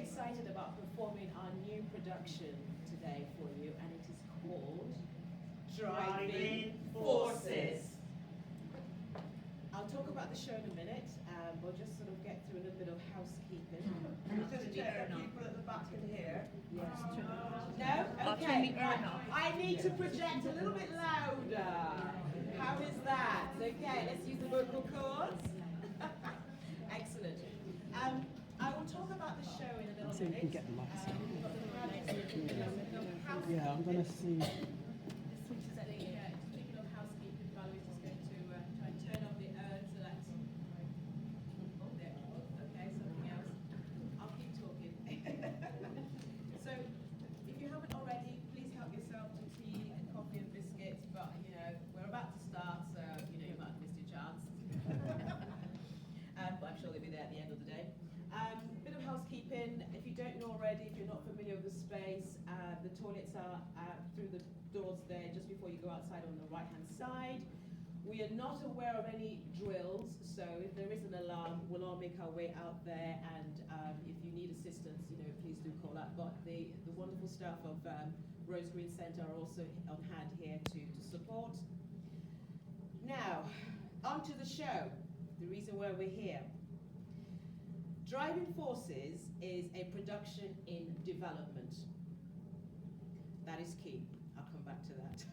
excited about performing our new production today for you, and it is called Driving Forces. I'll talk about the show in a minute. We'll just sort of get through a little bit of housekeeping. Just check people at the back in here. Yes. No? Okay. I need to project a little bit louder. How is that? Okay, let's use the vocal cords. Excellent. I will talk about the show in a little So we can get the lights on. Yeah, I'm going to see. Speaking of housekeeping, Valerie's just going to try and turn on the urn so that. Oh, there. Okay, something else. I'll keep talking. So, if you haven't already, please help yourself to tea and coffee and biscuits. But we're about to start, so you might have missed your chance. But I'm sure they'll be there at the end of the day. Bit of housekeeping. If you don't know already, if you're not familiar with the space, the toilets are through the doors there just before you go outside on the right-hand side. We are not aware of any drills, so if there is an alarm, we'll all make our way out there, and if you need assistance, please do call out. But the wonderful staff of Rose Green Centre are also on hand here to support. Now, on to the show, the reason why we're here. Driving Forces is a production in development. That is key. I'll come back to that.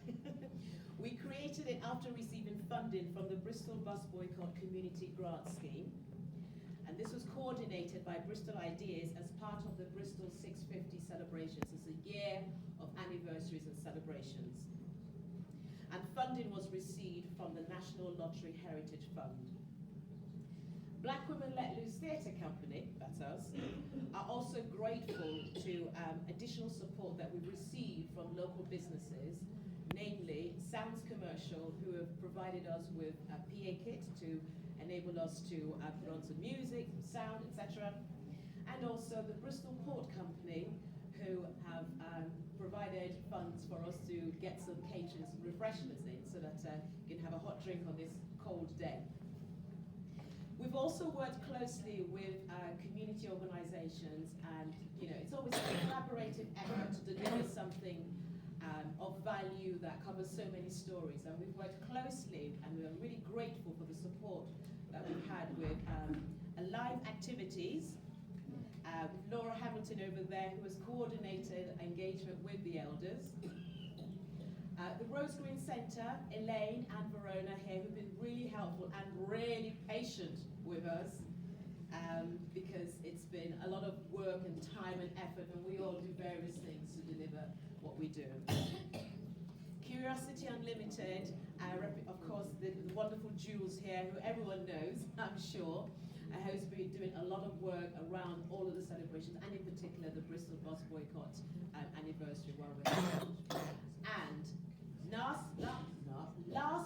We created it after receiving funding from the Bristol Bus Boycott Community Grant Scheme. And this was coordinated by Bristol Ideas as part of the Bristol 650 celebrations. It's a year of anniversaries and celebrations. And funding was received from the National Lottery Heritage Fund. Black Women Let Loose Theatre Company, that's us, are also grateful to additional support that we've received from local businesses, namely Sounds Commercial, who have provided us with a PA kit to enable us to put on some music, sound, etc. And also the Bristol Port Company, who have provided funds for us to get some catering, some refreshments in, so that you can have a hot drink on this cold day. We've also worked closely with community organisations, and it's always a collaborative effort to deliver something of value that covers so many stories. And we've worked closely, and we're really grateful for the support that we've had with live activities. Laura Hamilton over there, who has coordinated engagement with the elders. The Rose Green Centre, Elaine and Verona here, who've been really helpful and really patient with us, because it's been a lot of work and time and effort, and we all do various things to deliver what we do. Curiosity Unlimited, of course, the wonderful Jules here, who everyone knows, I'm sure, who's been doing a lot of work around all of the celebrations, and in particular the Bristol Bus Boycott anniversary while we're here. And last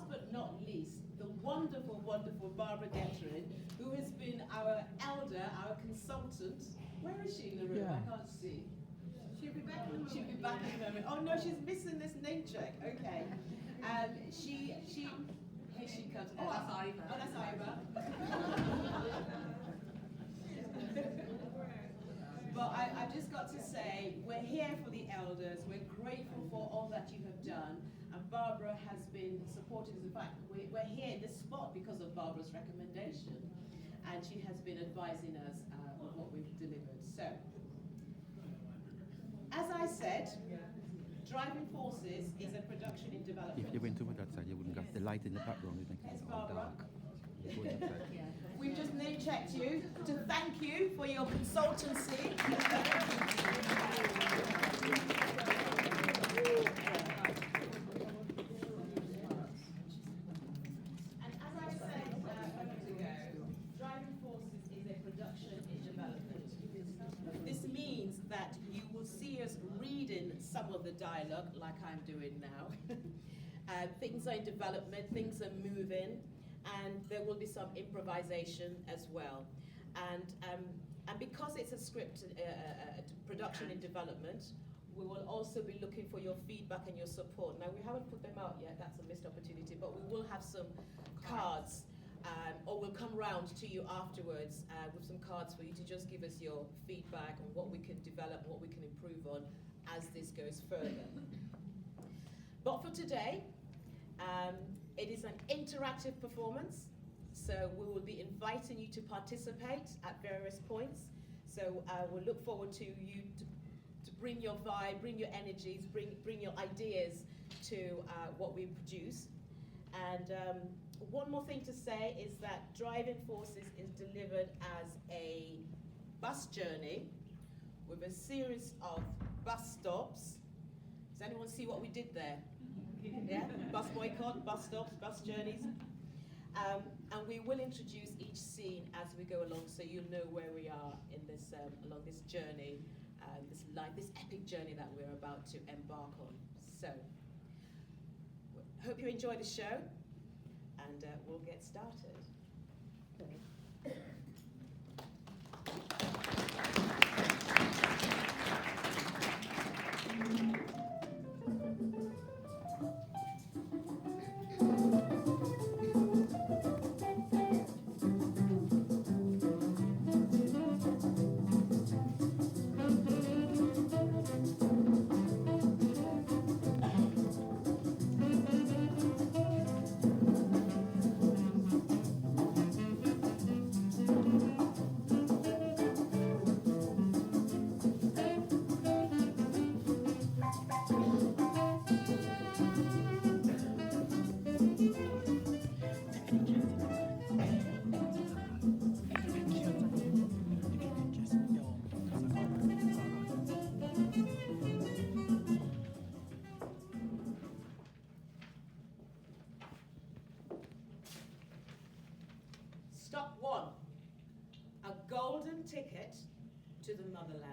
but not least, the wonderful, wonderful Barbara Gettering, who has been our elder, our consultant. Where is she in the room? Yeah. I can't see. She'll be back in a moment. She'll be back in a moment. Oh no, she's missing this name check. Okay. Here she comes. Oh, that's Iva. Oh, that's Iva. But I've just got to say, we're here for the elders. We're grateful for all that you have done. And Barbara has been supporting us. In fact, we're here in this spot because of Barbara's recommendation. And she has been advising us on what we've delivered. So, as I said, Driving Forces is a production in development. If you went over that side, you wouldn't get the light in the background. It makes it all dark. We've just name checked you to thank you for your consultancy. And as I said a moment ago, Driving Forces is a production in development. This means that you will see us reading some of the dialogue, like I'm doing now. Things are in development, things are moving. And there will be some improvisation as well. And because it's a script production in development, we will also be looking for your feedback and your support. Now, we haven't put them out yet, that's a missed opportunity, but we will have some cards, or we'll come round to you afterwards with some cards for you to just give us your feedback on what we can develop, what we can improve on as this goes further. But for today, it is an interactive performance, so we will be inviting you to participate at various points. So we'll look forward to you to bring your vibe, bring your energies, bring your ideas to what we produce. And one more thing to say is that Driving Forces is delivered as a bus journey with a series of bus stops. Does anyone see what we did there? Yeah, bus boycott, bus stops, bus journeys. And we will introduce each scene as we go along, so you'll know where we are in this along this journey, this epic journey that we're about to embark on. So, hope you enjoy the show, and we'll get started. Stop 1, a golden ticket to the motherland.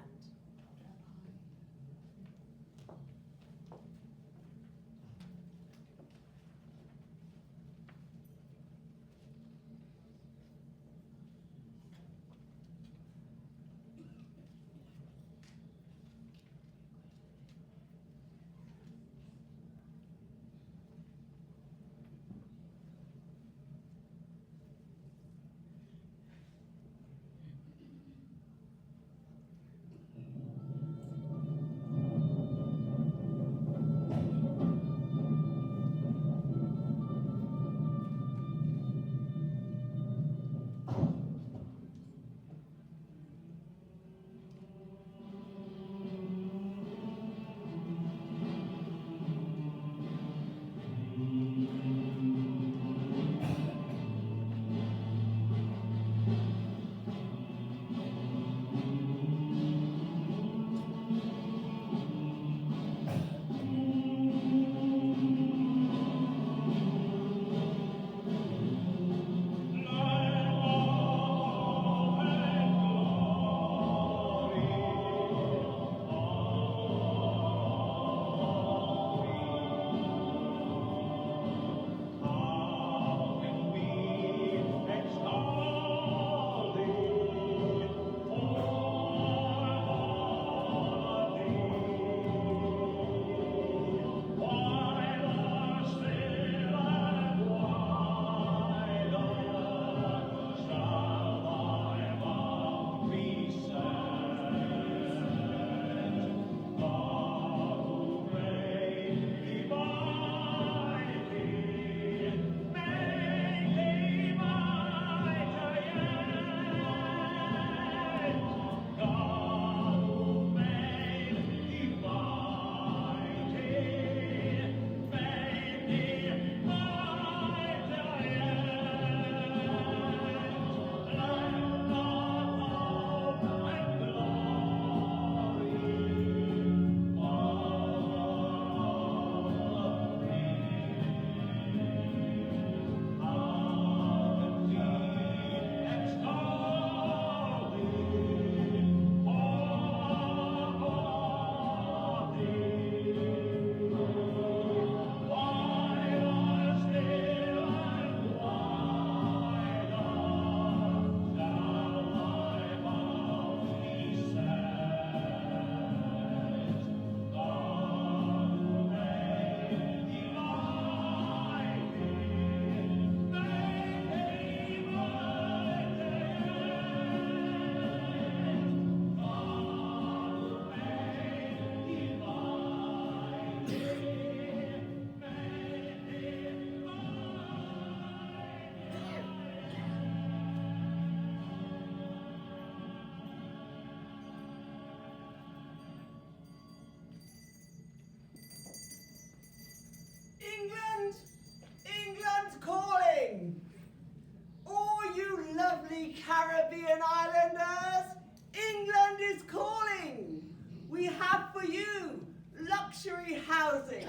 we have for you luxury housing,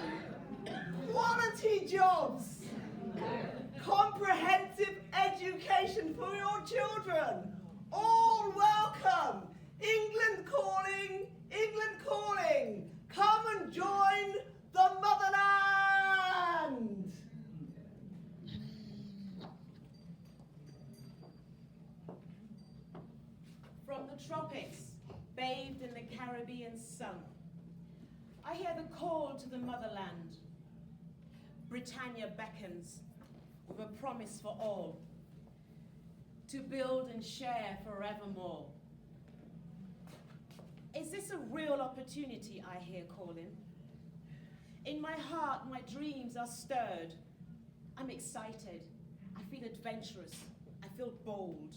quality jobs, comprehensive education for your children. All welcome. England calling, England calling. Come and join the motherland. From the tropics, bathed in the Caribbean sun, I hear the call to the motherland. Britannia beckons with a promise for all, to build and share forevermore. Is this a real opportunity I hear calling? In my heart, my dreams are stirred. I'm excited. I feel adventurous. I feel bold.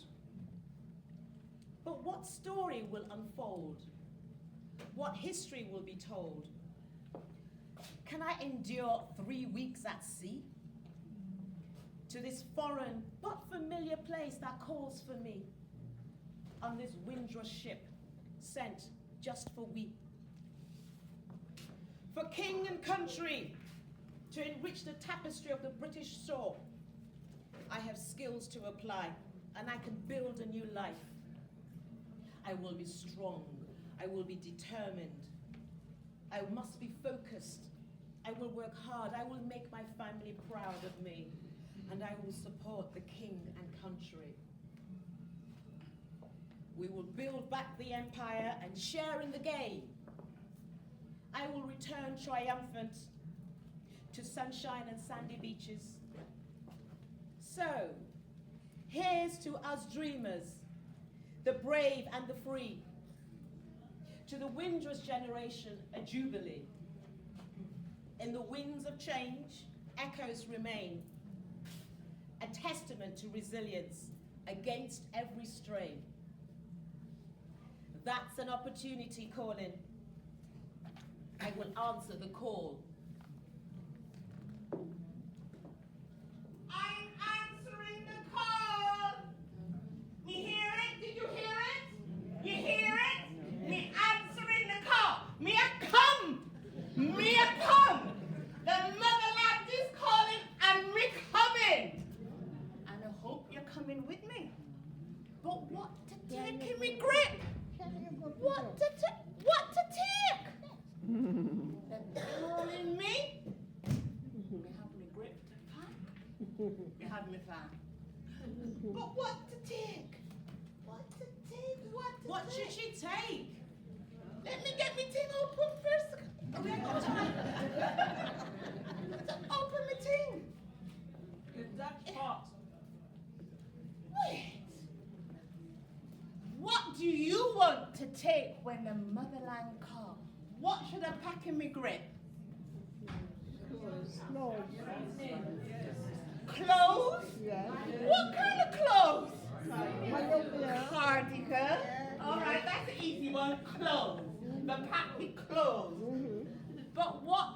But what story will unfold? What history will be told? Can I endure 3 weeks at sea? To this foreign but familiar place that calls for me, on this Windrush ship sent just for we. For king and country, to enrich the tapestry of the British shore, I have skills to apply, and I can build a new life. I will be strong, I will be determined, I must be focused, I will work hard, I will make my family proud of me, and I will support the king and country. We will build back the empire and share in the gain. I will return triumphant to sunshine and sandy beaches. So, here's to us dreamers, the brave and the free. To the Windrush generation, a jubilee. In the winds of change, echoes remain, a testament to resilience against every strain. That's an opportunity calling. I will answer the call. I'm answering the call. Me hear it? Did you hear it? You hear it? Me answering the call. Me a come. Me a come. The motherland is calling and me coming. And I hope you're coming with me. But what to take in me grip? What to take? They're calling me. Me have me grip to pack. Me have me fan. But what to take? What to take? What should she take? Let me get me thing open first. We have got time. Open me thing. The Dutch pot. Wait. What do you want to take when the motherland calls? What should I pack in me grip? Clothes? Yes. What kind of clothes? Myopia. Cardigan. All right, that's an easy one. Clothes. The pack with clothes. But what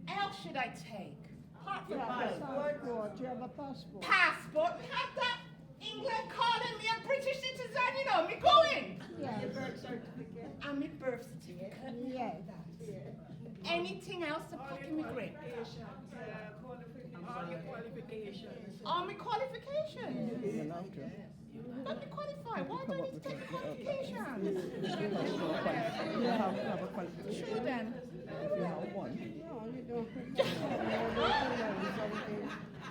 else should I take? Apart from my Passport. You have a passport. passport. We have that. England calling me a British citizen, you know, me going. Yes. And my birth certificate. Yes. Anything else to pack in my grip? All my qualifications. Let me qualify. Why do I need to take the qualifications? You have to have a qualification. Sure then. If you have one. No, you don't.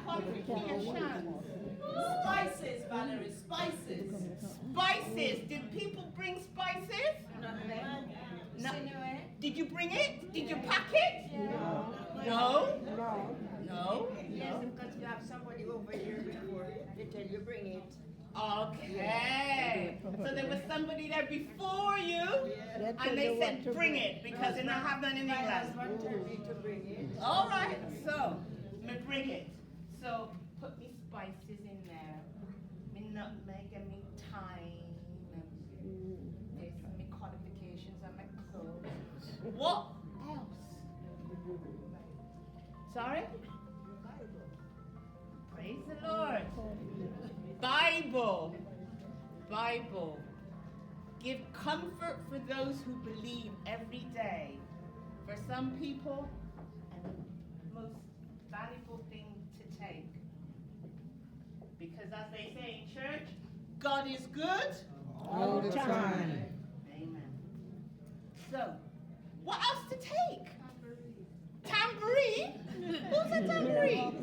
Qualifications. Spices, Valerie, spices. Spices. Did people bring spices? No. Did you bring it? Did you pack it? No. No? No. No? Yes, because you have somebody over here before. They tell you bring it. Okay. So there was somebody there before you, and they said bring it because they don't have none in My England. husband told me to bring it. All right. So me bring it. So put me spices in there. Me nutmeg and me thyme. There's me qualifications and my clothes. What else? Sorry? Praise the Lord. Bible. Bible. give comfort for those who believe every day. For some people, and the most valuable thing to take. Because as they say in church, God is good All the time. Amen. So, what else to take? Tambourine? Who's a tambourine?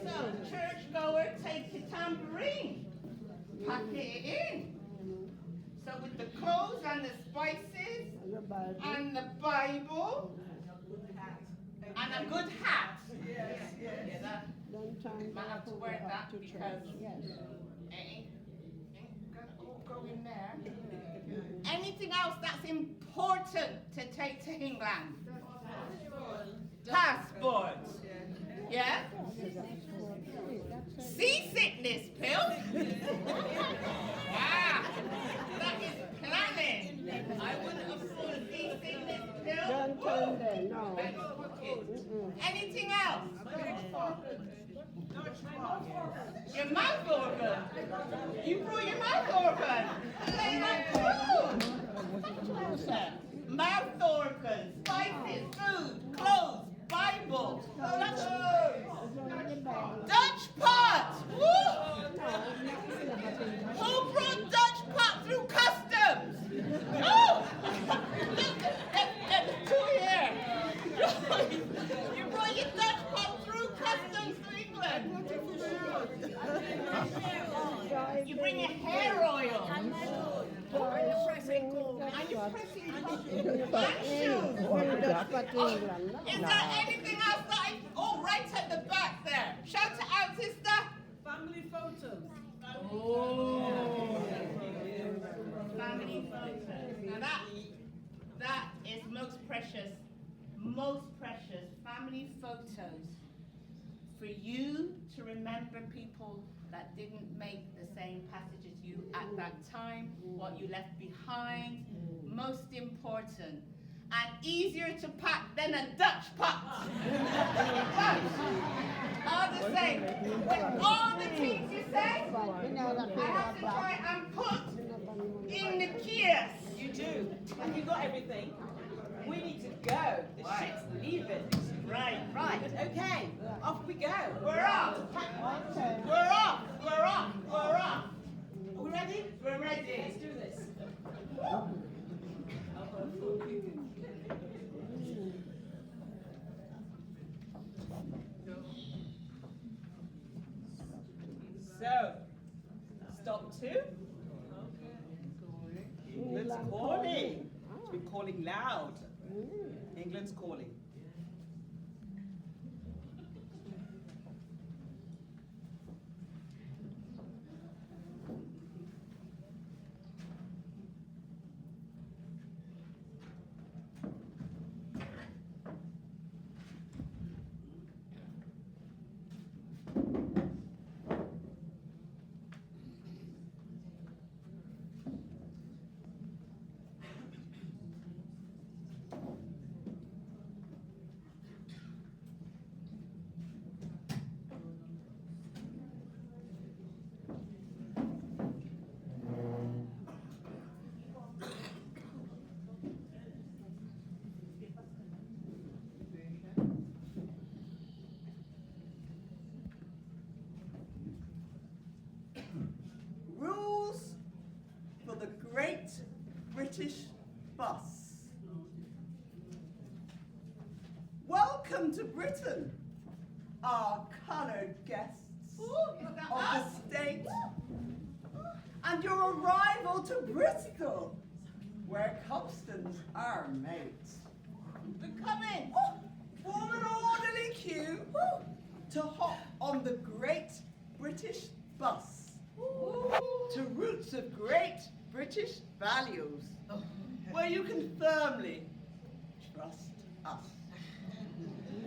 So, churchgoer, take your tambourine. Pack it in. So, with the clothes and the spices and the Bible and a good hat. Yeah, that, might have to wear that because ain't gonna all go in there. Anything else that's important to take to England? Passport. Yeah? Seasickness pill? Wow, that is planning. I wouldn't afford a seasickness pill. Don't turn there, no. Anything else? Your mouth organ. You brought your mouth organ. Lay that too. Mouth organ, spices, food, clothes, Bible, Dutch pot. Woo! Who brought Dutch pot through customs? Oh! Look, there's two here. You brought your Dutch pot through customs to England. You bring your hair oil. And you're pressing Is there anything else that I... Oh, right at the back there. Shout it out, sister. Family photos. Oh. Family photos. Now that is most precious. Most precious. Family photos. For you to remember people that didn't make the same passage as you at that time, what you left behind, most important, and easier to pack than a Dutch pot. All the same, with all the things you say, I have to try and put in the gears. You do. Have you got everything? We need to go. The ship's leaving. Right. Okay, off we go. We're off. We're off. Are we ready? We're ready. Let's do this. So, stop two. England's calling. It's been calling loud. England's calling. British Bus. Welcome to Britain, our coloured guests of the state, and your arrival to Bristol, where customs are made. We're coming. Form an orderly queue to hop on the Great British Bus to roots of great British values, where you can firmly trust us.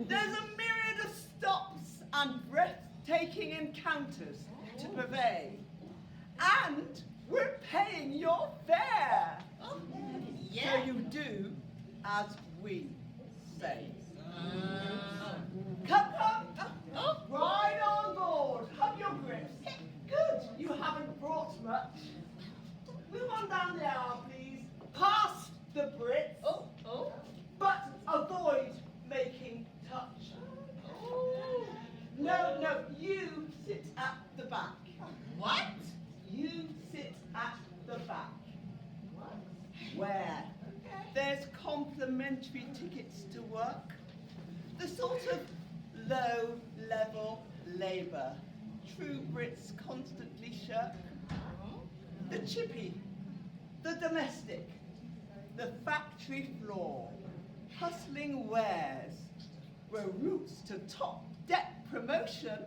There's a myriad of stops and breathtaking encounters to purvey, and we're paying your fare. Yeah. So you do as we say. Come. down the aisle, please. Past the Brits. Oh. But avoid making touch. No, you sit at the back. What? You sit at the back. Where there's complimentary tickets to work. The sort of low-level labour true Brits constantly shirk. The chippy, the domestic, the factory floor, hustling wares, where routes to top debt promotion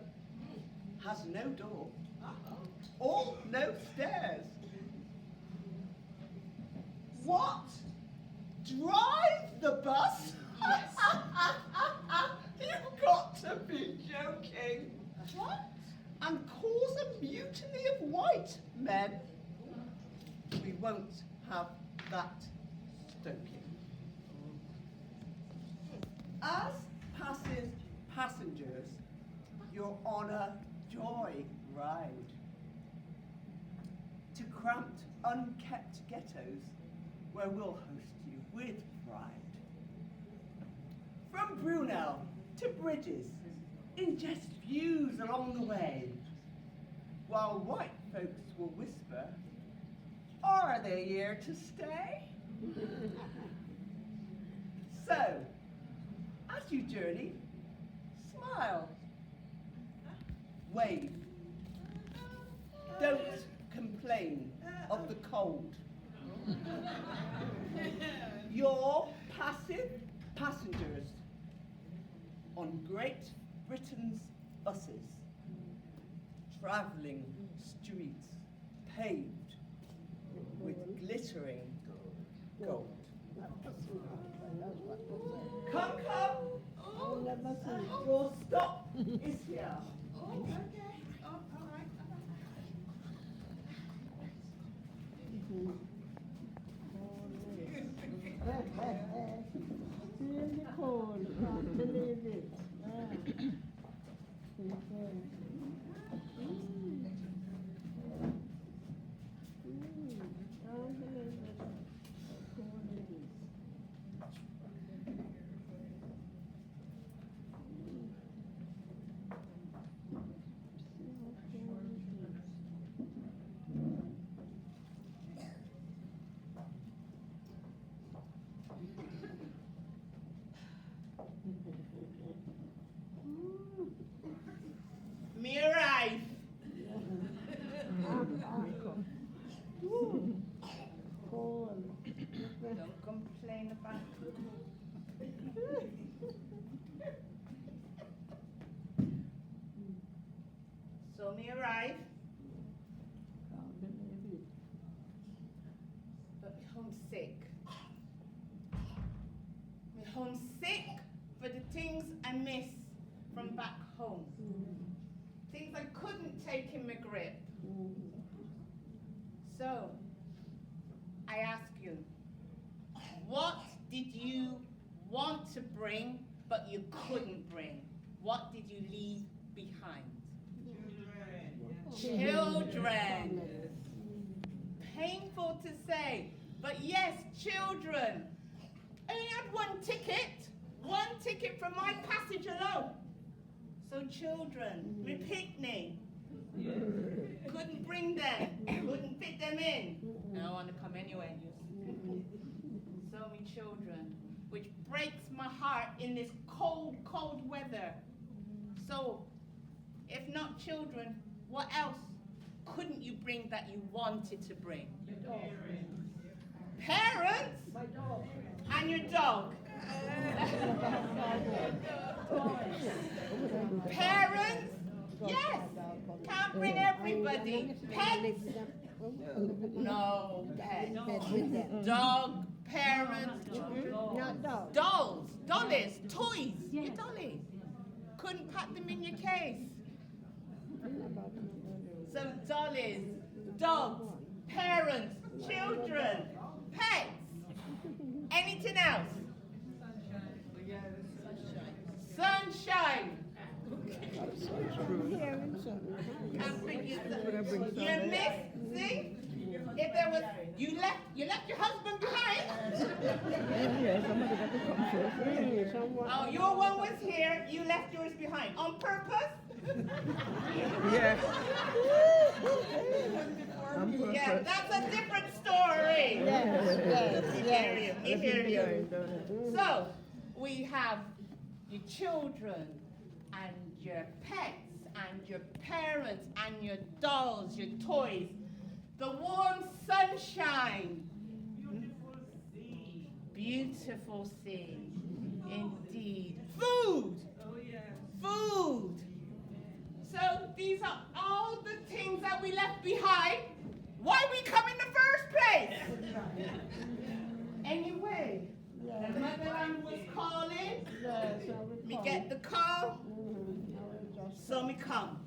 has no door or no stairs. What? Drive the bus? You've got to be joking. What? And cause a mutiny of white men? We won't have that stoking. As passengers, you're on a joy ride to cramped, unkept ghettos where we'll host you with pride. From Brunel to Bridges, ingest views along the way, while white folks will whisper, are they here to stay? So, as you journey, smile, wave, don't complain of the cold. You're passive passengers on Great Britain's buses, travelling streets paved with glittering gold. Come. Your stop is here. In the cold, believe it. Me arrive. Cold. Don't complain about it. So me arrive, Can't believe it. but me homesick. Me homesick for the things I miss from back home. Things I couldn't take in my grip. So, I ask you, what did you want to bring but you couldn't bring? What did you leave behind? Children. Painful to say, but yes, children. I only had one ticket for my passage alone. So children, me picnic, couldn't bring them, couldn't fit them in. I don't want to come anyway. So me children, which breaks my heart in this cold, cold weather. So, if not children, what else couldn't you bring that you wanted to bring? Parents? My dog. And your dog. Parents? Yes. Can't bring everybody. Pets? No, pets. Dog, parents, Not dog. dolls, dollies, toys. Your dollies. Couldn't pack them in your case. So dollies, dogs, parents, children, pets. Anything else? Sunshine. Hearing something. Can't bring you. You miss? See? if there was, you left your husband behind. Yeah, somebody got to come first. Someone. Oh, your one was here, you left yours behind. On purpose? Yeah. On purpose. Yeah, that's a different story. Yes. We hear you. So, we have your children and your pets and your parents and your dolls, your toys, the warm sunshine. Beautiful sea, indeed. Food. Oh yeah. Food. So these are all the things that we left behind. Why we come in the first place? Anyway, the motherland was calling. Me get the call. So me come.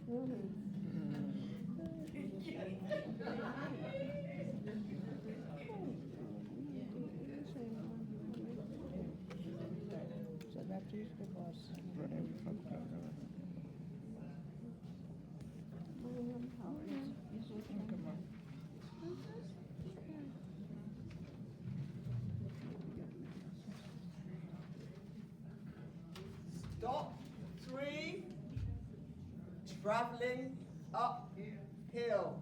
So that is the boss. Stop 3. Traveling uphill.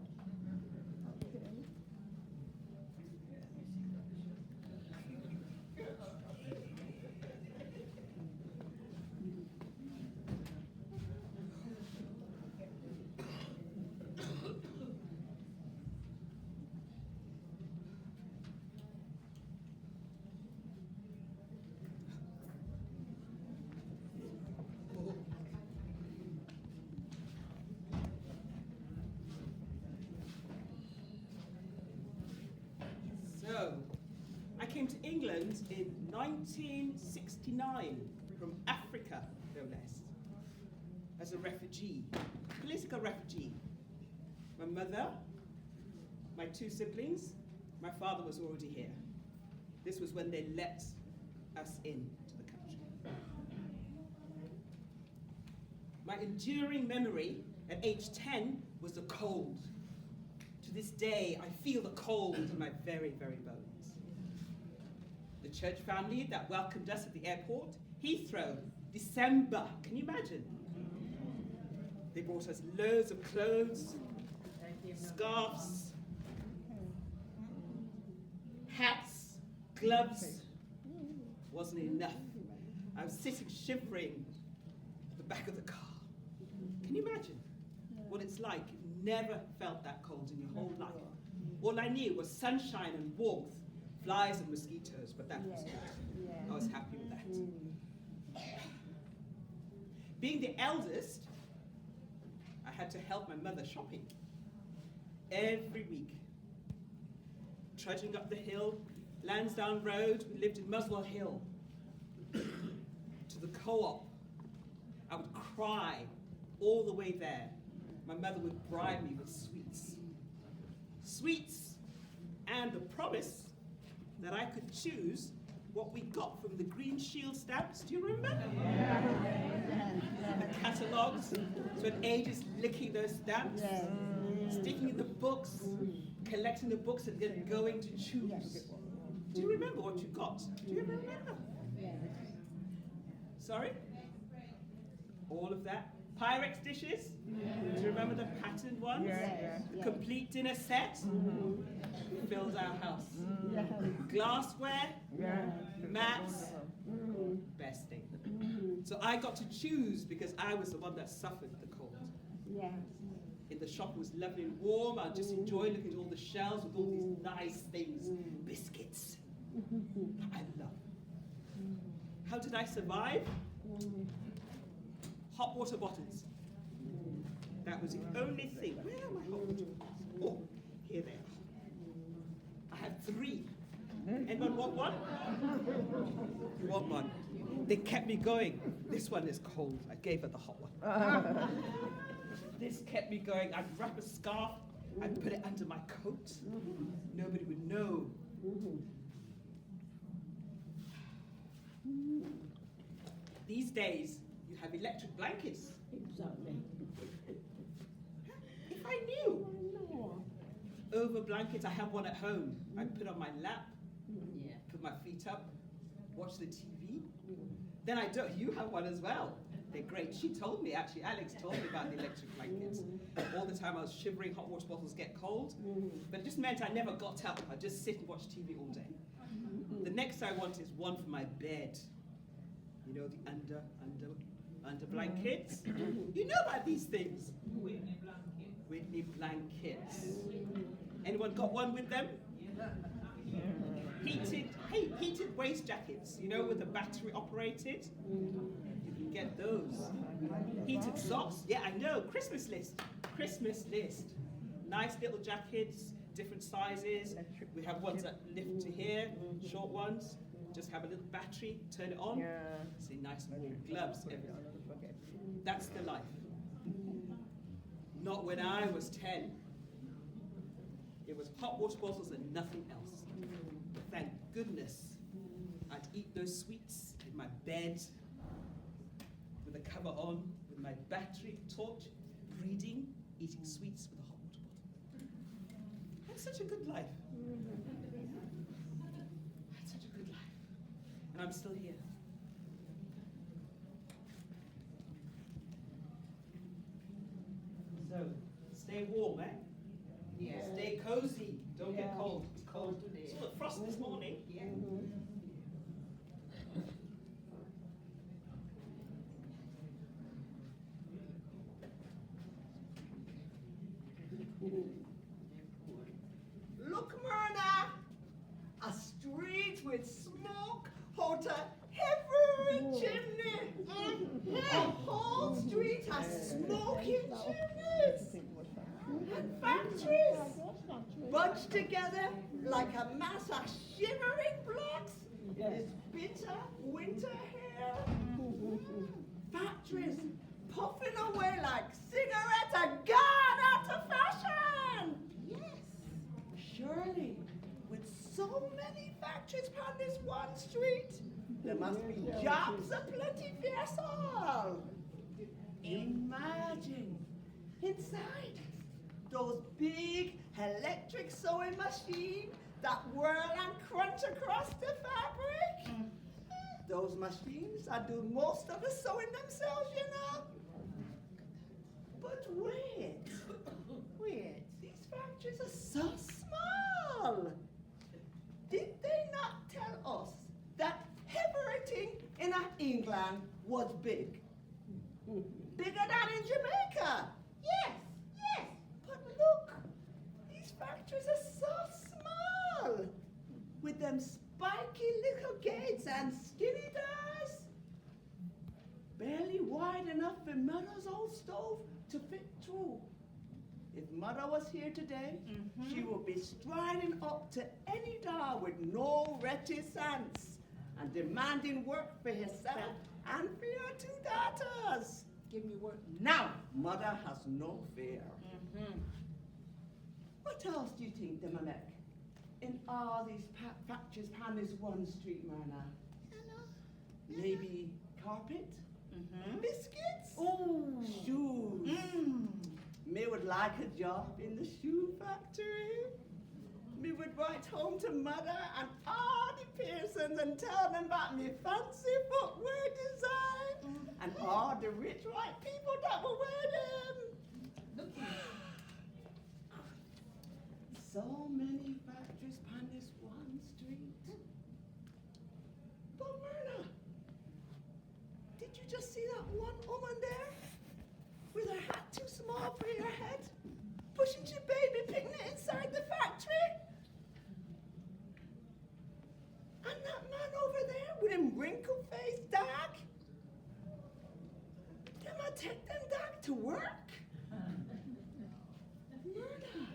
So, I came to England in 1969 from Africa, no less, as a refugee, political refugee. My mother, my 2 siblings, my father was already here. This was when they let us into the country. My enduring memory at age 10 was the cold. To this day, I feel the cold in my very, very bones. The church family that welcomed us at the airport, Heathrow, December, can you imagine? They brought us loads of clothes, scarves, hats, gloves. Wasn't enough. I was sitting shivering at the back of the car. Can you imagine what it's like? You've never felt that cold in your whole life. All I knew was sunshine and warmth, flies and mosquitoes, but that was good. I was happy with that. Being the eldest, I had to help my mother shopping every week. Trudging up the hill, Lansdowne Road, we lived in Muswell Hill, to the co-op. I would cry all the way there. My mother would bribe me with sweets. Sweets and the promise that I could choose what we got from the Green Shield stamps. Do you remember? The catalogues. Spent ages licking those stamps, sticking in the books, collecting the books and then going to choose. Do you remember what you got? Do you ever remember? Sorry? All of that. Pyrex dishes? Do you remember the patterned ones? The complete dinner set? Fills our house. Glassware? Mats? Best thing. So I got to choose because I was the one that suffered the cold. In the shop it was lovely and warm. I just enjoy looking at all the shelves with all these nice things. Biscuits. I love. How did I survive? Hot water bottles. That was the only thing. Where are my hot water bottles? Oh, here they are. I have 3. Anyone want one? You want one? They kept me going. This one is cold. I gave her the hot one. This kept me going. I'd wrap a scarf. I'd put it under my coat. Nobody would know. These days, you have electric blankets. Exactly. If I knew. over blankets. I have one at home. I put on my lap, Yeah. put my feet up, watch the TV. Then I don't. You have one as well. They're great. She told me, actually, Alex told me about the electric blankets. All the time I was shivering, hot water bottles get cold. But it just meant I never got up. I'd just sit and watch TV all day. The next I want is one for my bed. You know, the under blankets. You know about these things. Whitney blankets. Anyone got one with them? Heated waist jackets, you know, with the battery operated. You can get those. Heated socks, yeah, I know. Christmas list. Nice little jackets, different sizes. We have ones that lift to here, short ones. Just have a little battery, turn it on. See, nice warm gloves, everything. That's the life. Not when I was 10. It was hot water bottles and nothing else. But thank goodness I'd eat those sweets in my bed with the cover on, with my battery torch, reading, eating sweets with a hot water bottle. That's such a good life. That's such a good life. And I'm still here. So, stay warm, eh? Yeah. Stay cozy. Don't get cold. It's cold today. It's a frost this morning. Yeah. Look, Myrna! A street with smoke out of every chimney. A whole street has smoking chimneys. And factories bunched together like a mass of shivering blocks in this bitter winter air. Factories puffing away like cigarettes are gone out of fashion. Yes. Surely, with so many factories on this one street, there must be jobs aplenty for us all. Imagine inside those big electric sewing machines that whirl and crunch across the fabric. Those machines that do most of the sewing themselves, you know. But wait, these factories are so small. Did they not tell us that everything in England was big? Bigger than in Jamaica? Yes. But look, these factories are so small. With them spiky little gates and skinny doors. Barely wide enough for Mother's old stove to fit through. If Mother was here today, she would be striding up to any door with no reticence and demanding work for herself and for your two daughters. Give me work now. Mother has no fear. What else do you think they make in all these factories on this one street, Myrna? Maybe carpet? Biscuits? Shoes? Me would like a job in the shoe factory. Me would write home to Mother and all the Pearsons and tell them about me fancy footwear design and all the rich white people that will wear them. So many factories on this one street. But Myrna, did you just see that one woman there? With her hat too small for her head? Pushing your baby picnic inside the factory? And that man over there with him wrinkle-faced dog? Them I take them dog to work? Myrna.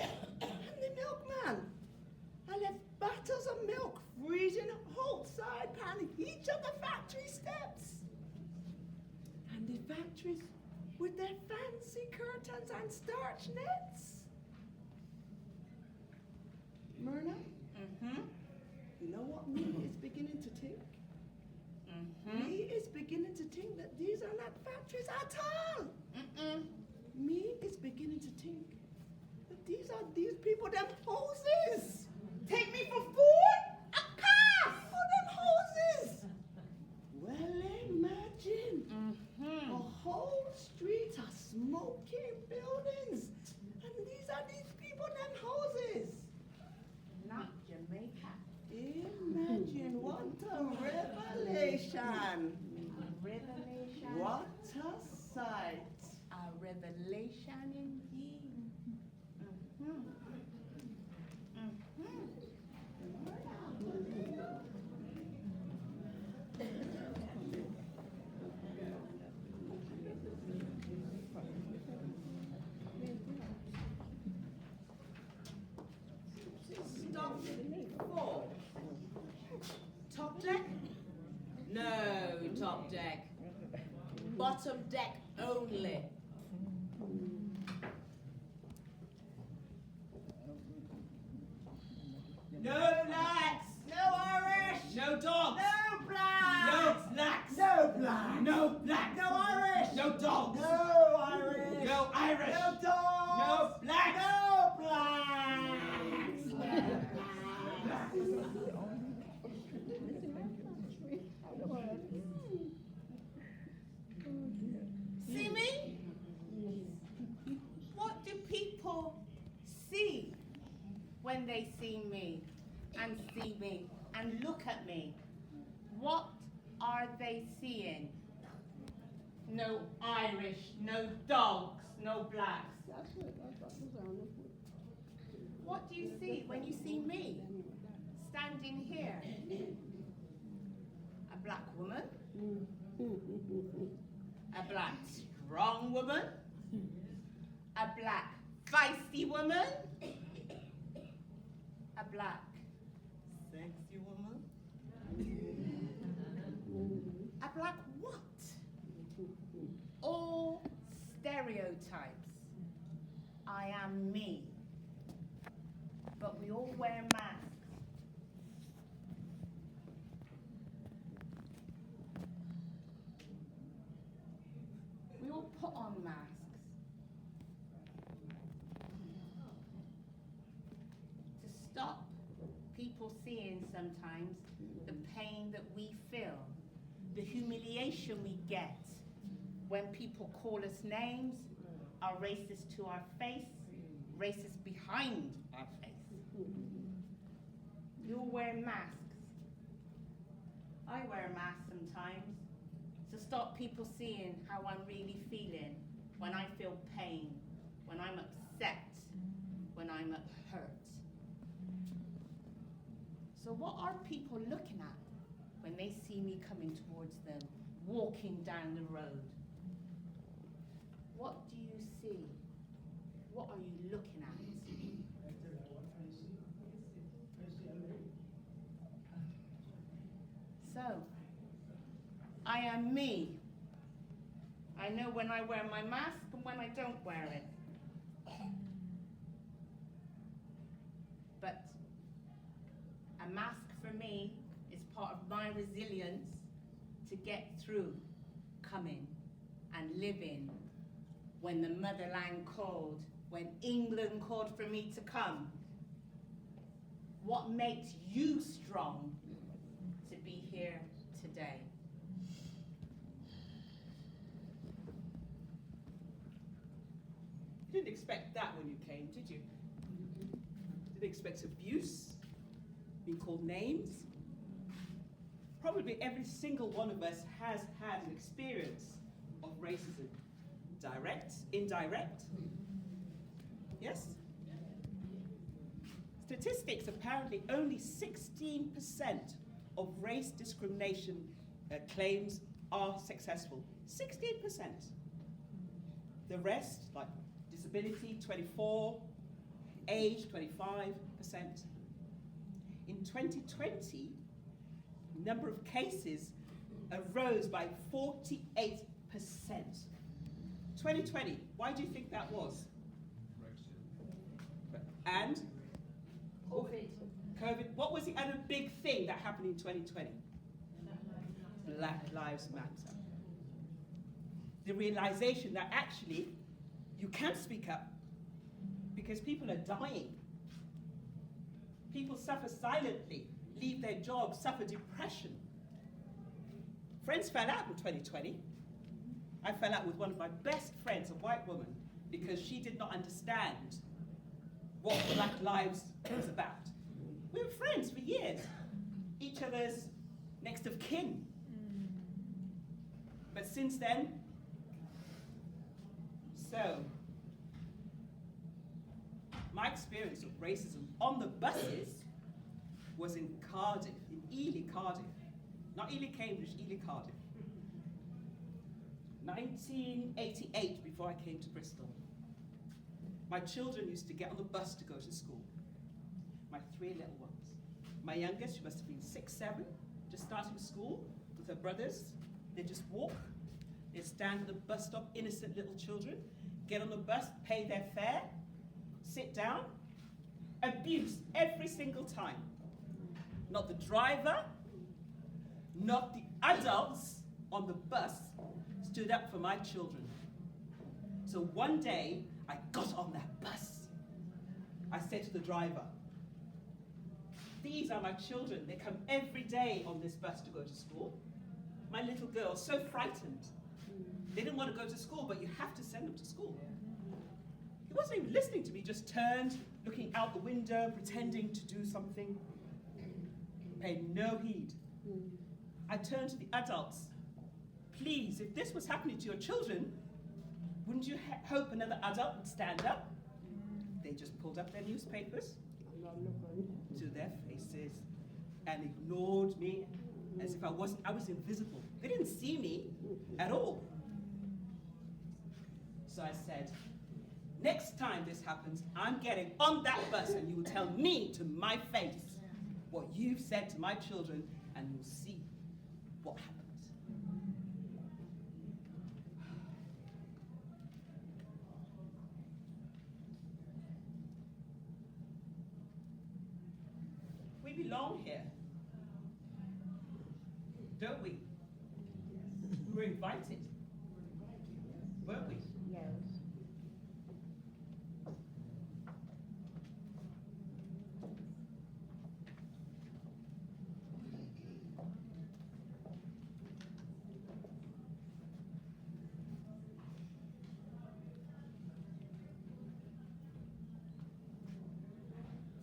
And the milkman. I left bottles of milk freezing outside on each of the factory steps. And the factories with their fancy curtains and starch nets. Myrna? You know what me is beginning to think? Me is beginning to think that these are not factories at all. Me is beginning to think that these people, them hoses. Take me for food? A car! For them hoses. Well, imagine a whole street of smoking buildings. And these are these people, them hoses. Not Jamaica. Imagine what a revelation. A revelation. What a sight. A revelation indeed. Stop 4. Top deck? No top deck. Bottom deck only. No blacks! No Irish. No dogs! No blacks. No blacks! No blacks. No blacks! No Irish. No dogs! No Irish. No Irish! No dogs. No blacks! No blacks. See me? What do people see when they see me and look at me? What are they seeing? No Irish, no dogs, no blacks. What do you see when you see me standing here? A black woman? A black strong woman? A black feisty woman? A black sexy woman? A black what? All stereotypes. I am me. But we all wear masks. We all put on masks. To stop people seeing sometimes the pain that we feel, the humiliation we get when people call us names, are racist to our face, racist behind our face. You'll wear masks. I wear a mask sometimes to stop people seeing how I'm really feeling when I feel pain, when I'm upset, when I'm hurt. So what are people looking at when they see me coming towards them, walking down the road? What do you see? What are you looking at? So, I am me. I know when I wear my mask and when I don't wear it. But a mask for me is part of my resilience to get through coming and living when the motherland called, when England called for me to come. What makes you strong to be here today? You didn't expect that when you came, did you? Didn't expect abuse, being called names. Probably every single one of us has had an experience of racism. Direct, indirect. Yes? Statistics, apparently only 16% of race discrimination claims are successful. 16%. The rest, like disability, 24%, age, 25%. In 2020, number of cases arose by 48%. 2020, why do you think that was? And? COVID. What was the other big thing that happened in 2020? Black Lives Matter. The realization that actually you can speak up because people are dying. People suffer silently, leave their jobs, suffer depression. Friends fell out in 2020. I fell out with one of my best friends, a white woman, because she did not understand what Black lives was about. We were friends for years, each other's next of kin. But since then, so, my experience of racism on the buses was in Cardiff, in Ely, Cardiff. Not Ely, Cambridge, Ely, Cardiff. 1988, before I came to Bristol. My children used to get on the bus to go to school. My 3 little ones. My youngest, she must have been 6, 7, just starting school with her brothers. They just walk. They stand at the bus stop, innocent little children, get on the bus, pay their fare, sit down, abuse every single time. Not the driver, not the adults on the bus stood up for my children. So one day, I got on that bus. I said to the driver, these are my children. They come every day on this bus to go to school. My little girl, so frightened. They didn't want to go to school, but you have to send them to school. He wasn't even listening to me, just turned, looking out the window, pretending to do something. Paid no heed. I turned to the adults. Please, if this was happening to your children, wouldn't you hope another adult would stand up? They just pulled up their newspapers to their faces and ignored me as if I was invisible. They didn't see me at all. So I said, next time this happens, I'm getting on that bus and you will tell me to my face what you've said to my children, and you'll see what happens. We belong here, don't we? We were invited, weren't we? Yes.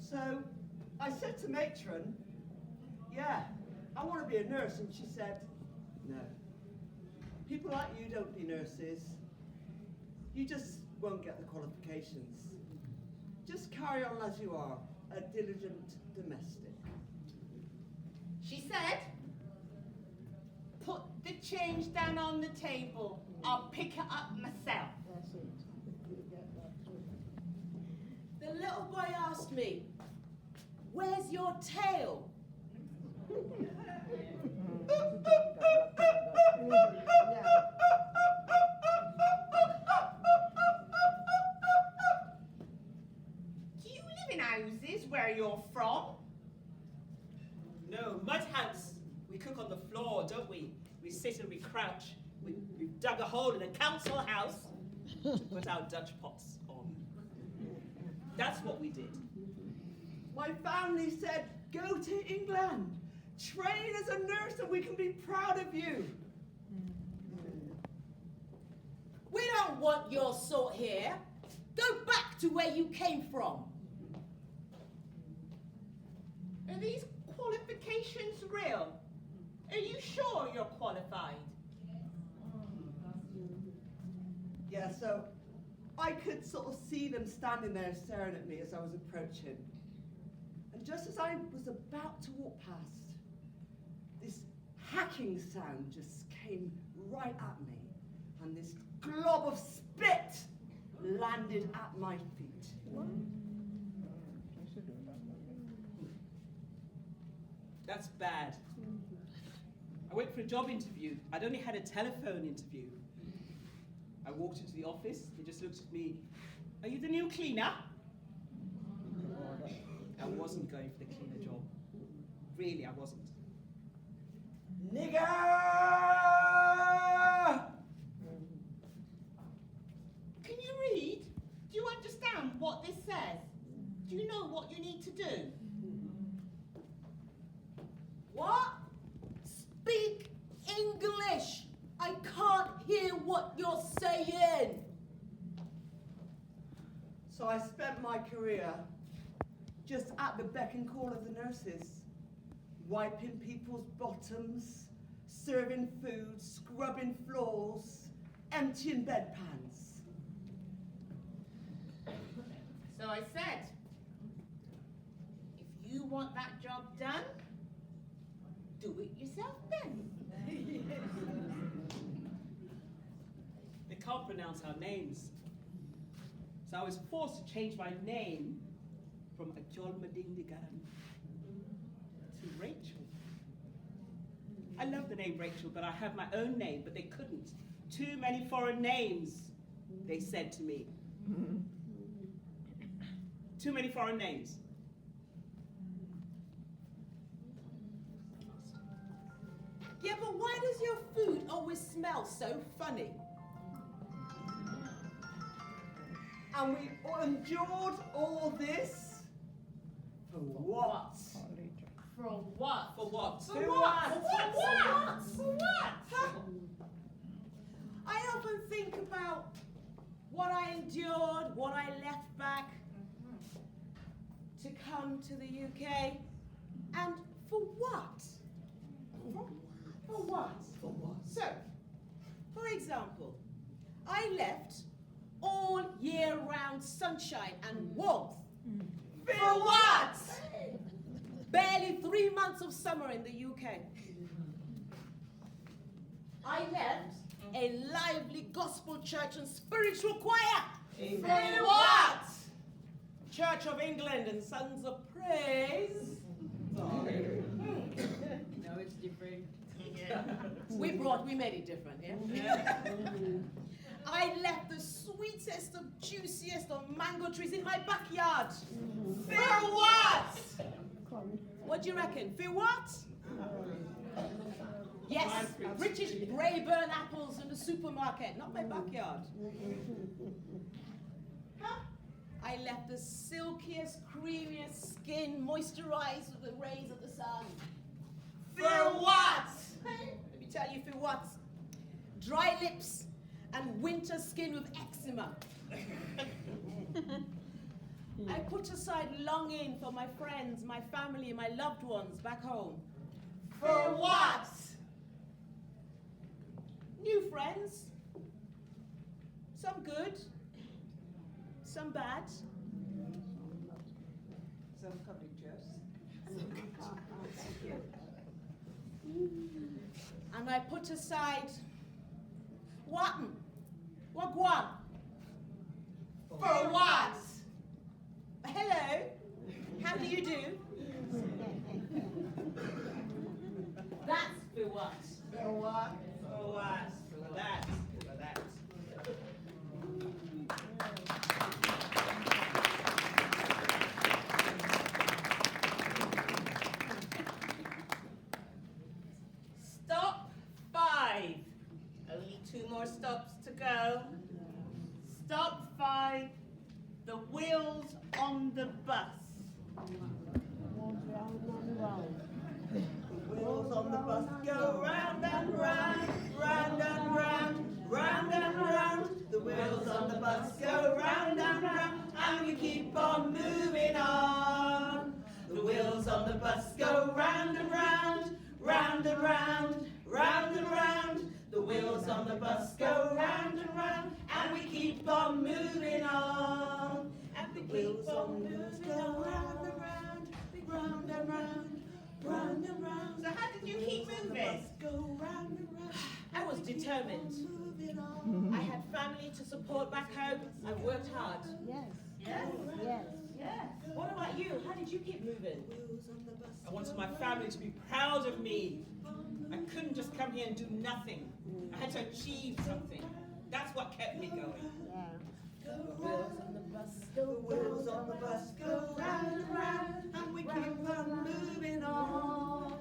So I said to matron, yeah, I want to be a nurse, and she said, no. People like you don't be nurses. You just won't get the qualifications. Just carry on as you are, a diligent domestic. She said, put the change down on the table. I'll pick it up myself. That's it. You get that too. The little boy asked me, where's your tail? Do you live in houses where you're from? No, mud house. We cook on the floor, don't we? We sit and we crouch. We've dug a hole in a council house to put our Dutch pots on. That's what we did. My family said, go to England, train as a nurse, and we can be proud of you. We don't want your sort here. Go back to where you came from. Are these qualifications real? Are you sure you're qualified? Yeah, so I could sort of see them standing there staring at me as I was approaching. And just as I was about to walk past, this hacking sound just came right at me, and this glob of spit landed at my feet. That's bad. I went for a job interview. I'd only had a telephone interview. I walked into the office. They just looked at me. Are you the new cleaner? I wasn't going for the cleaner job. Really, I wasn't. Nigger! Can you read? Do you understand what this says? do? What? Speak English. I can't hear what you're saying. So I spent my career just at the beck and call of the nurses, wiping people's bottoms, serving food, scrubbing floors, emptying bedpans. So I said, if you want that job done, do it yourself then. They can't pronounce our names. So I was forced to change my name from Ajol Madindigan to Rachel. I love the name Rachel, but I have my own name, but they couldn't. Too many foreign names, they said to me. Too many foreign names. Yeah, but why does your food always smell so funny? And we endured all this for what? For what? For what? For what? For what? For what? I often think about what I endured, what I left back to come to the UK, and for what? For what? For what? So, for example, I left all year round sunshine and warmth. For what? Barely 3 months of summer in the UK. I left a lively gospel church and spiritual choir. For what? Church of England and Sons of Praise. No, it's different. We made it different, yeah? I left the sweetest of juiciest of mango trees in my backyard. For what? What do you reckon? For what? Yes, British Braeburn apples in the supermarket, not my backyard. Huh? I left the silkiest, creamiest skin moisturized with the rays of the sun. For what? Let me tell you for what. Dry lips and winter skin with eczema. I put aside longing for my friends, my family, my loved ones back home. For what? New friends. Some good, some bad. Some public jokes. And I put aside Watan, Wagwan. For what? Hello, how do you do? That's for what? For what? For what? For that. For that. Stop 5. Only 2 more stops to go. Stop 5. The wheels on the bus. Wheels on the bus go round and round, round and round, round and round. The wheels on the bus go round and round, and we keep on moving on. The wheels on the bus go round and round, round and round, round and round. The wheels on the bus go round and round, and we keep on moving on. And the wheels on the bus go round and round, round and round, round and round. So how did you keep moving? Go round and round. I was determined. Moving on. I had family to support back home. I worked hard. Yes. Yeah. What about you? How did you keep moving? I wanted my family to be proud of me. I couldn't just come here and do nothing. I had to achieve something. That's what kept me going. The wheels on the bus go round and round, and we keep on moving on.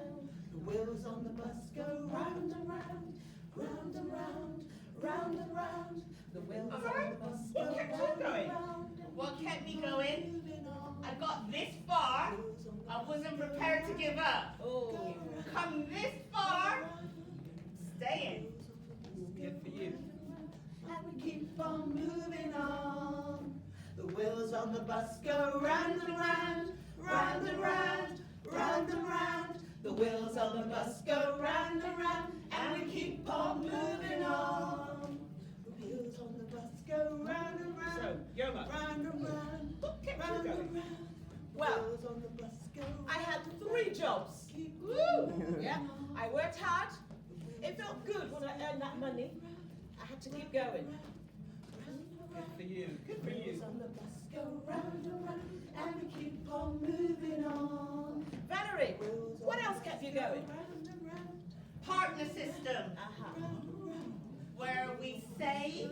The wheels on the bus go round and round, round and round, round and round. The wheels on the bus go What kept you round and going? round, What kept me going? moving on. I got this far, I wasn't prepared to give up. Oh, Come this far, staying. Good for you. And we keep on moving on. The wheels on the bus go round and round, round and round, round and round. The wheels on the bus go round and round, and we keep on moving on. The wheels on the bus go round and round, So, Yoma, round and round, what kept you round going? and round. Well, Wheels on the bus go I had 3 jobs. Woo! Yeah, I worked hard. It felt good when I earned that money. I had to keep going. Good for you. Good for you. On the bus go round and round, and we keep on moving on. Valerie, what else kept you going? Round and round, Partner system, Uh-huh. where we saved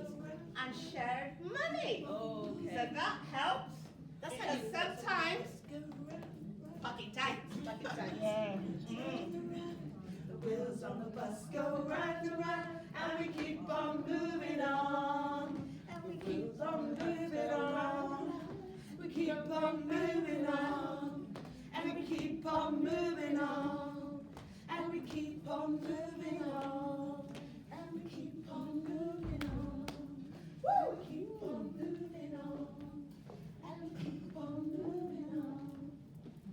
and shared money. So Okay. that helps. That's how Because you sometimes, go round and round. pocket tight. Bucket times. The wheels on the bus go round and round, and we keep on moving on. And we keep on moving on. We keep on moving on. And we keep on moving on. And we keep on moving on. And we keep on moving on. Woo! We keep on moving on. And we keep on moving on.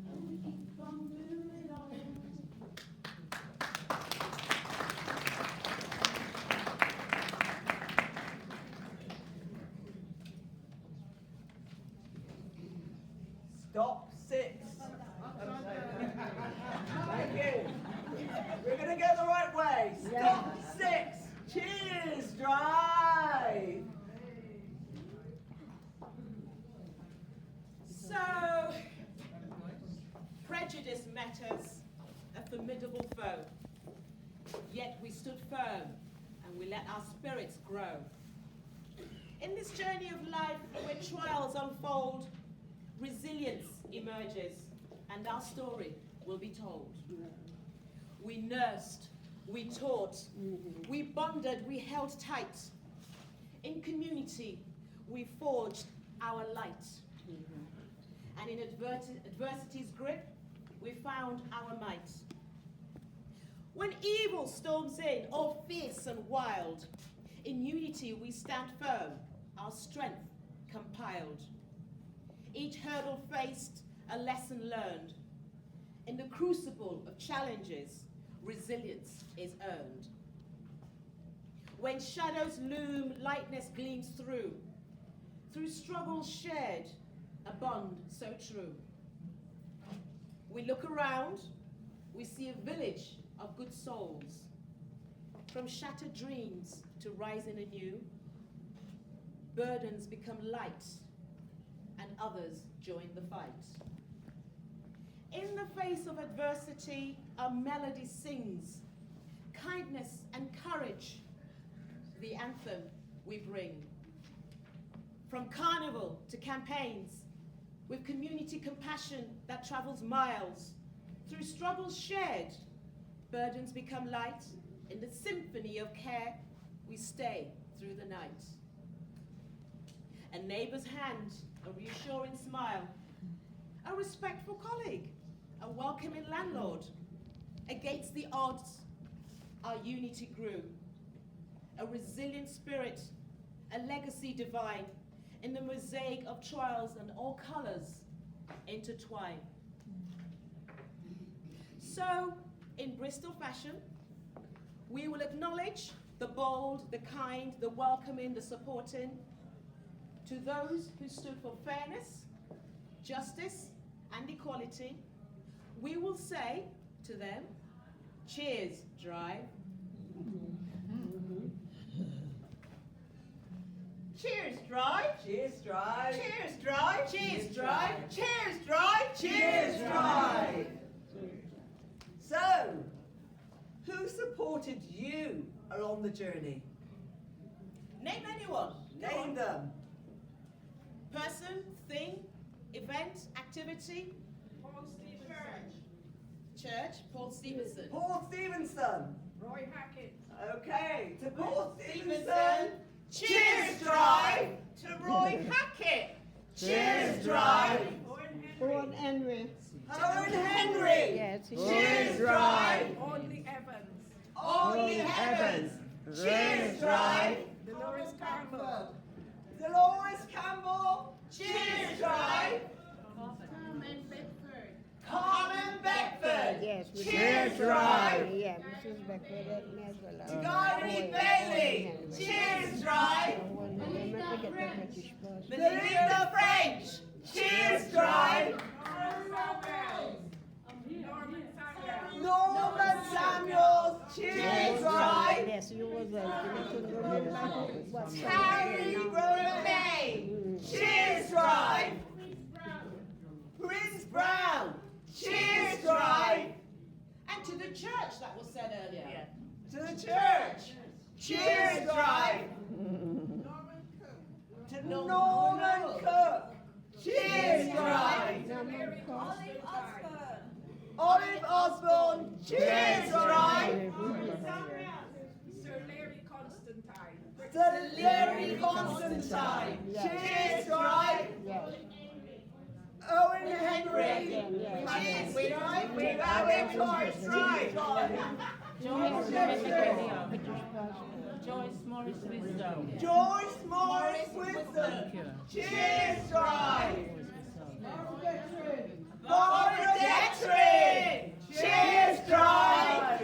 And we keep on moving on. Stop 6. Thank you. We're going to go the right way. Stop 6. Cheers, drive. so prejudice met us, a formidable foe. Yet we stood firm and we let our spirits grow. In this journey of life where trials unfold, resilience emerges and our story will be told. We nursed, we taught, we bonded, we held tight. In community, we forged our light. And in adversity's grip, we found our might. When evil storms in, all fierce and wild, in unity we stand firm, our strength compiled. Each hurdle faced, a lesson learned. In the crucible of challenges, resilience is earned. When shadows loom, lightness gleams through. Through struggles shared, a bond so true. We look around, we see a village of good souls. From shattered dreams to rising anew, burdens become light and others join the fight. In the face of adversity, our melody sings. Kindness and courage, the anthem we bring. From carnival to campaigns, with community compassion that travels miles. Through struggles shared, burdens become light. In the symphony of care, we stay through the night. A neighbor's hand, a reassuring smile, a respectful colleague, a welcoming landlord. Against the odds, our unity grew. A resilient spirit, a legacy divine, in the mosaic of trials and all colors intertwine. So, in Bristol fashion, we will acknowledge the bold, the kind, the welcoming, the supporting. To those who stood for fairness, justice, and equality, we will say to them, cheers, drive. Cheers, drive. Cheers, drive. Cheers, drive. Cheers, drive. Cheers, drive. Cheers, drive. So, who supported you along the journey? Name anyone. Name them. Person, thing, event, activity. Church, Paul Stevenson. Paul Stevenson. Roy Hackett. Okay, to Paul Stevenson. Stevenson. Cheers, drive. To Roy Hackett. Cheers, drive. Owen Owen Henry. Owen Henry. Yes. Cheers Drive. Only Evans. Only Evans. Cheers Drive. Dolores Campbell. Dolores Campbell. Cheers Drive. Carmen Beckford. Yes. Cheers Drive. Yeah, Mrs. Beckford at Neswell. Tigani Bailey. Cheers Drive. Belinda French. Cheers Drive. Norman Samuels. Cheers Drive. Yes, you was there. Harry Renee. Cheers Drive. Prince Brown. Cheers Drive. And to the church that was said earlier. To the church. Cheers Drive. To Norman Cook. Cheers Drive. Olive Osborne. Cheers Drive. Sir Larry Constantine. Sir Larry Constantine. Cheers Drive. Owen Henry. Cheers Drive. We have it for Drive. Joyce Morris Wisdom. Joyce Morris Wisdom. Cheers Drive. Barbara Dextry. Cheers Drive.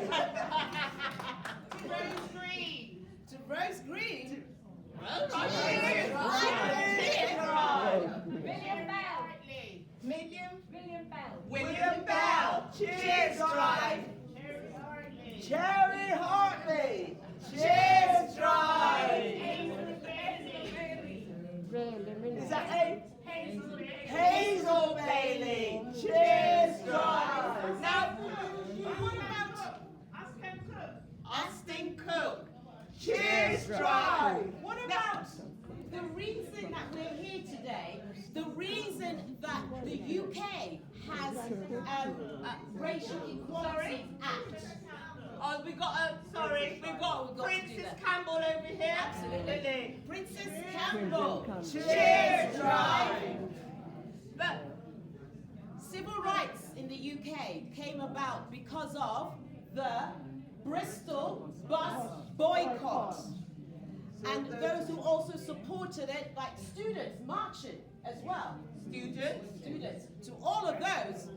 Rose Green. To Rose Green. Cheers Drive. William Bell. William Bell. Cheers Drive. Cherry Hartley. Cheers Drive. Is that eight? Hazel Bailey. Cheers Drive. Now, what about Austin Cook. Cheers Drive. What about the reason that we're here today? The reason that the UK has a Racial Equality Act. Oh, we've got we've got to do Princess that. Campbell over here. Absolutely. Princess Campbell. Cheers Drive. But civil rights in the UK came about because of the Bristol Bus Boycott. And those who also supported it, like students marching as well. Students. To all of those,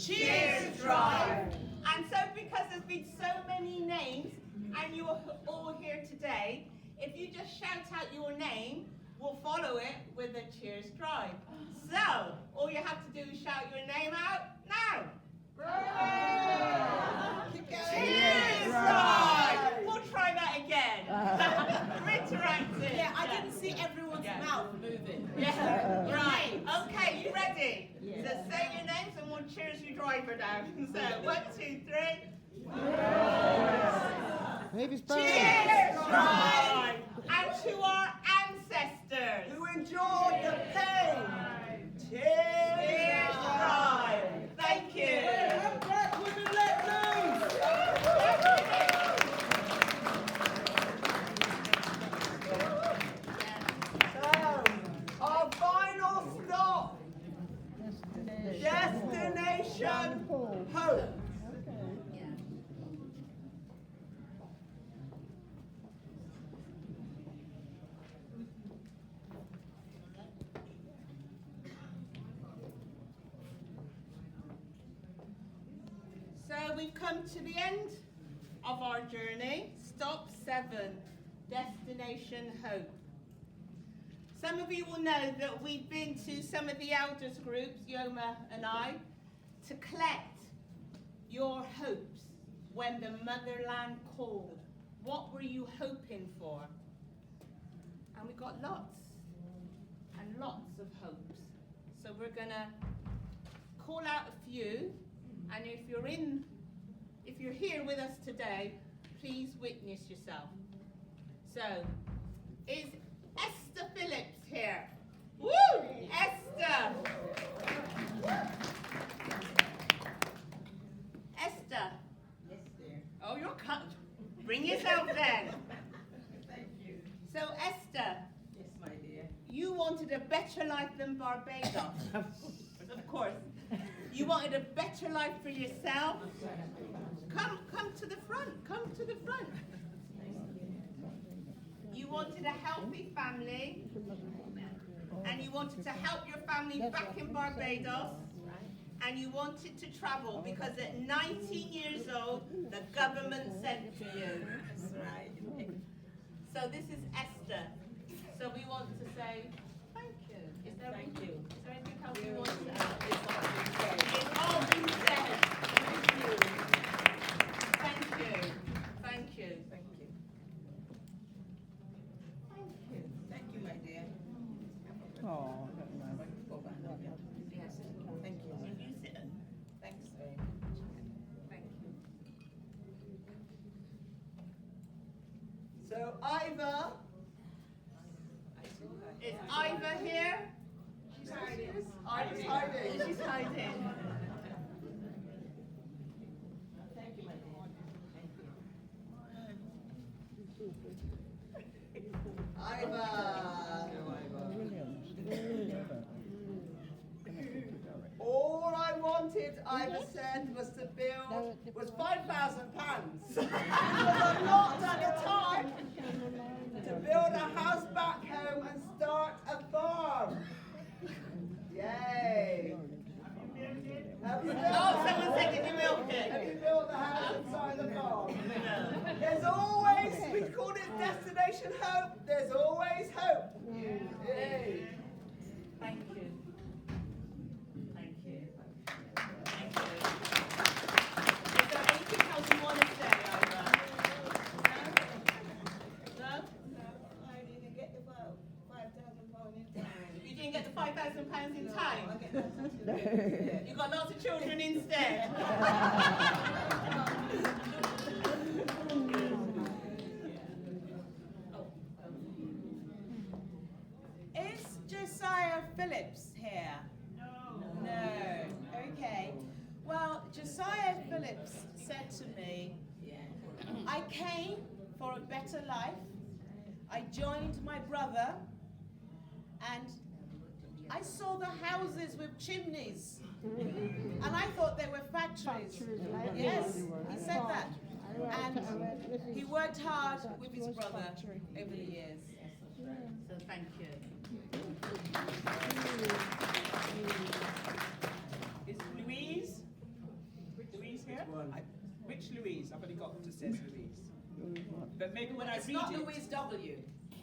Cheers Drive. And so because there's been so many names and you're all here today, if you just shout out your name, we'll follow it with a cheers drive. So, all you have to do is shout your name out now. Cheers drive! We'll try that again. We're interactive. yeah, I didn't see everyone's mouth moving. Yeah. Right. Okay, you ready? So say your names and we'll cheers your driver down. So 1, 2, 3. Cheers, drive! And to our ancestors Who enjoyed the pain. Cheers Drive. Thank you. So, our final stop. Destination Hope. So we've come to the end of our journey. Stop 7, Destination Hope. Some of you will know that we've been to some of the elders groups, Yoma and I, to collect your hopes when the motherland called. What were you hoping for? And we got lots and lots of hopes. So we're gonna call out a few, and if you're here with us today, please witness yourself. So, is Esther Phillips here? Woo! Esther! Esther. Yes, dear. Oh, you're cut. Bring yourself then. Thank you. So, Esther, Yes, my dear. you wanted a better life than Barbados. Of course. You wanted a better life for yourself? Come to the front, come to the front. You wanted a healthy family, and you wanted to help your family back in Barbados, and you wanted to travel because at 19 years old, the government sent for you. That's right. So this is Esther. So we want to say thank you. Is there Thank you. Is there anything else you want to add? It's all been said. It's all been said. Thank you. Thank you. Thank you. Thank you. Thank you, my dear. Oh, that's nice. Yes. Thank you. Will you sit? Thanks very much. Thank you. So Ivor, Is Ivor here? Ivor's hiding. She's hiding. Thank you, my dear. Thank you. Ivor. All I wanted, Ivor said, was to build was £5,000. It was a lot at the time to build a house back home and start a farm. Yay! Have you built Oh, the someone house? said, did you milk Have it? you built the house inside the farm? There's always, we called it Destination Hope, there's always hope. Yay! Thank you. Thank you. Thank you. Is there anything else you want to say, Ivor? No? No, I didn't get the £5,000 in time. You didn't get the £5,000 in I time? get that. You got lots of children instead. Is Josiah Phillips here? No. Okay. Well, Josiah Phillips said to me, I came for a better life. I joined my brother and I saw the houses with chimneys. And I thought they were factories. Yes, he said that. And he worked hard with his brother over the years. So thank you. Is Louise? Louise here? Which Louise? I've only got to says Louise. But maybe when I It's read not it. Louise W,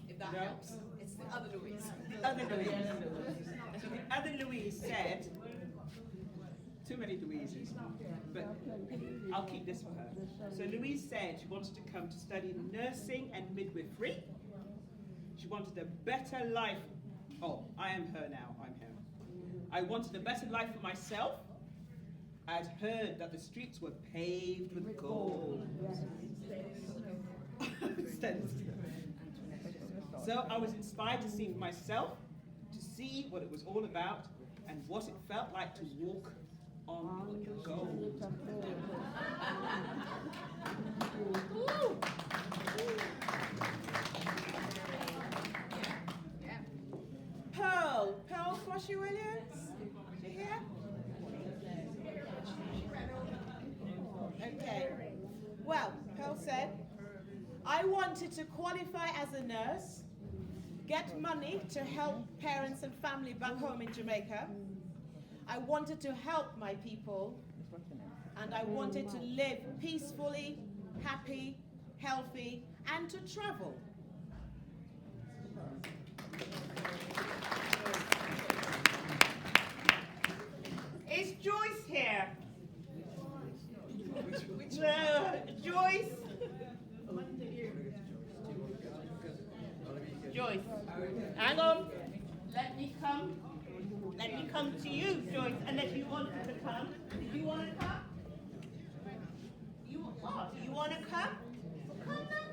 if that No. helps. It's the other Louise. The other Louise. So the other Louise said, too many Louises, but I'll keep this for her. So Louise said she wanted to come to study nursing and midwifery. She wanted a better life. Oh, I am her now, I'm her. I wanted a better life for myself. I'd heard that the streets were paved with gold. So I was inspired to see for myself, to see what it was all about, and what it felt like to walk on gold. Pearl Floshy Williams, you here? Okay. Well, Pearl said, I wanted to qualify as a nurse, get money to help parents and family back home in Jamaica. I wanted to help my people, and I wanted to live peacefully, happy, healthy, and to travel. Is Joyce here? No, Joyce. Joyce, hang on. Let me come. Let me come to you, Joyce, unless you want to come. Do you want to come? Do you want to come? Come then.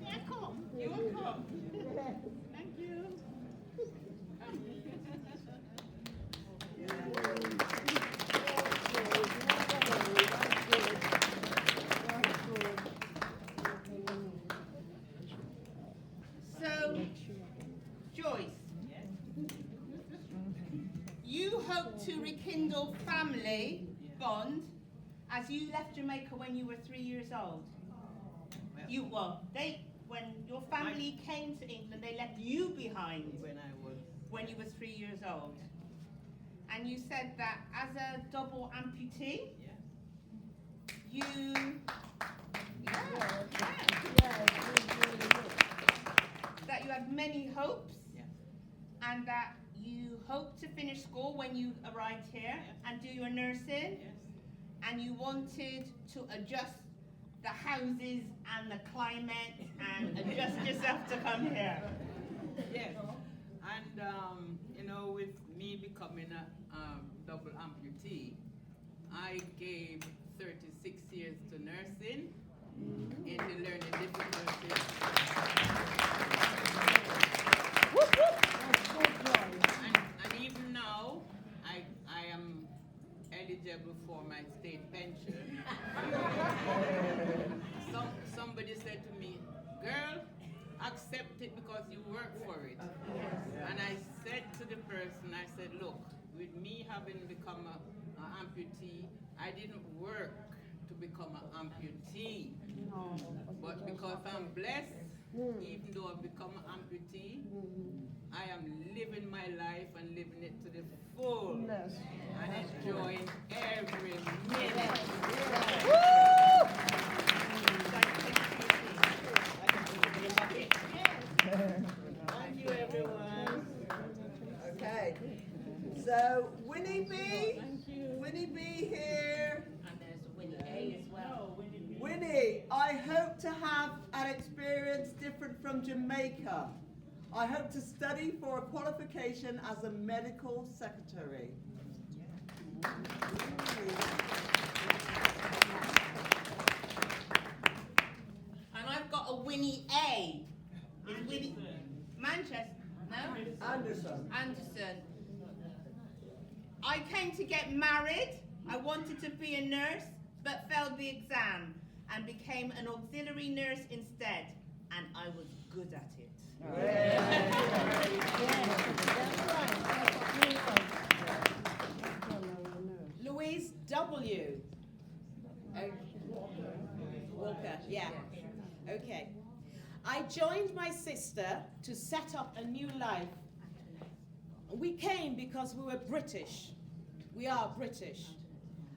Yeah, come. You will come. Thank you. So, Joyce, you to rekindle family bond as you left Jamaica when you were 3 years old. When your family came to England, they left you behind when you were 3 years old. And you said that as a double amputee, that you had many hopes, and that you hoped to finish school when you arrived here and do your nursing, and you wanted to adjust the houses and the climate and adjust yourself to come here. Yes, and you know, with me becoming a double amputee, I gave 36 years to nursing in the learning difficulties. And even now, I am eligible for my state pension. Somebody said to me, girl, accept it because you work for it. And I said to the person, I said, look, with me having become an amputee, I didn't work to become an amputee. But because I'm blessed, even though I've become an amputee, I am living my life and living it to the full and enjoying every minute. Thank you, everyone. Okay. So, Winnie B. Winnie B here. And there's Winnie A as well. Winnie, I hope to have an experience different from Jamaica. I hope to study for a qualification as a medical secretary. And I've got a Winnie A. Is Winnie Manchester? No? Anderson. I came to get married. I wanted to be a nurse, but failed the exam and became an auxiliary nurse instead. And I was good at it. Louise W. Walker, yeah. Okay. I joined my sister to set up a new life. We came because we were British. We are British.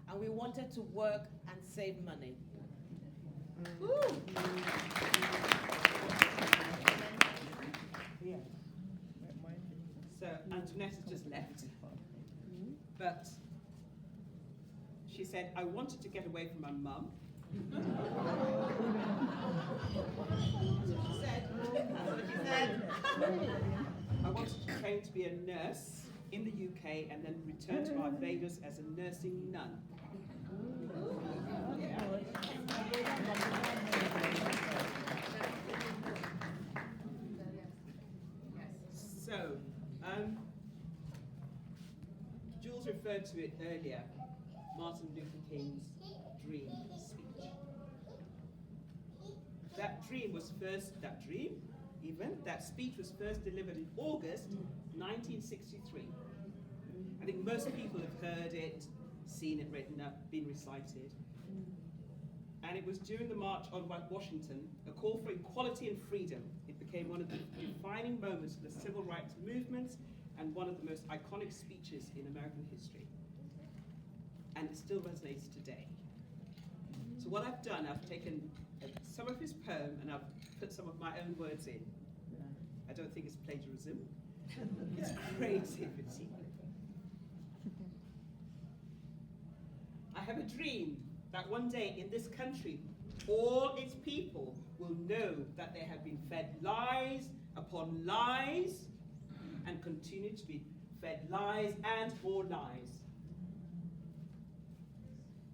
And we wanted to work and save money. So Antoinette has just left, but she said, I wanted to get away from my mum. She said, I wanted to train to be a nurse in the UK and then return to Barbados as a nursing nun. So, Jules referred to it earlier, Martin Luther King's dream speech. That speech was first delivered in August 1963. I think most people have heard it, seen it written up, been recited. And it was during the March on Washington, a call for equality and freedom. It became one of the defining moments of the civil rights movement and one of the most iconic speeches in American history. And it still resonates today. So what I've done, I've taken some of his poem and I've put some of my own words in. I don't think it's plagiarism, it's creativity. I have a dream that one day in this country, all its people will know that they have been fed lies upon lies and continue to be fed lies and more lies.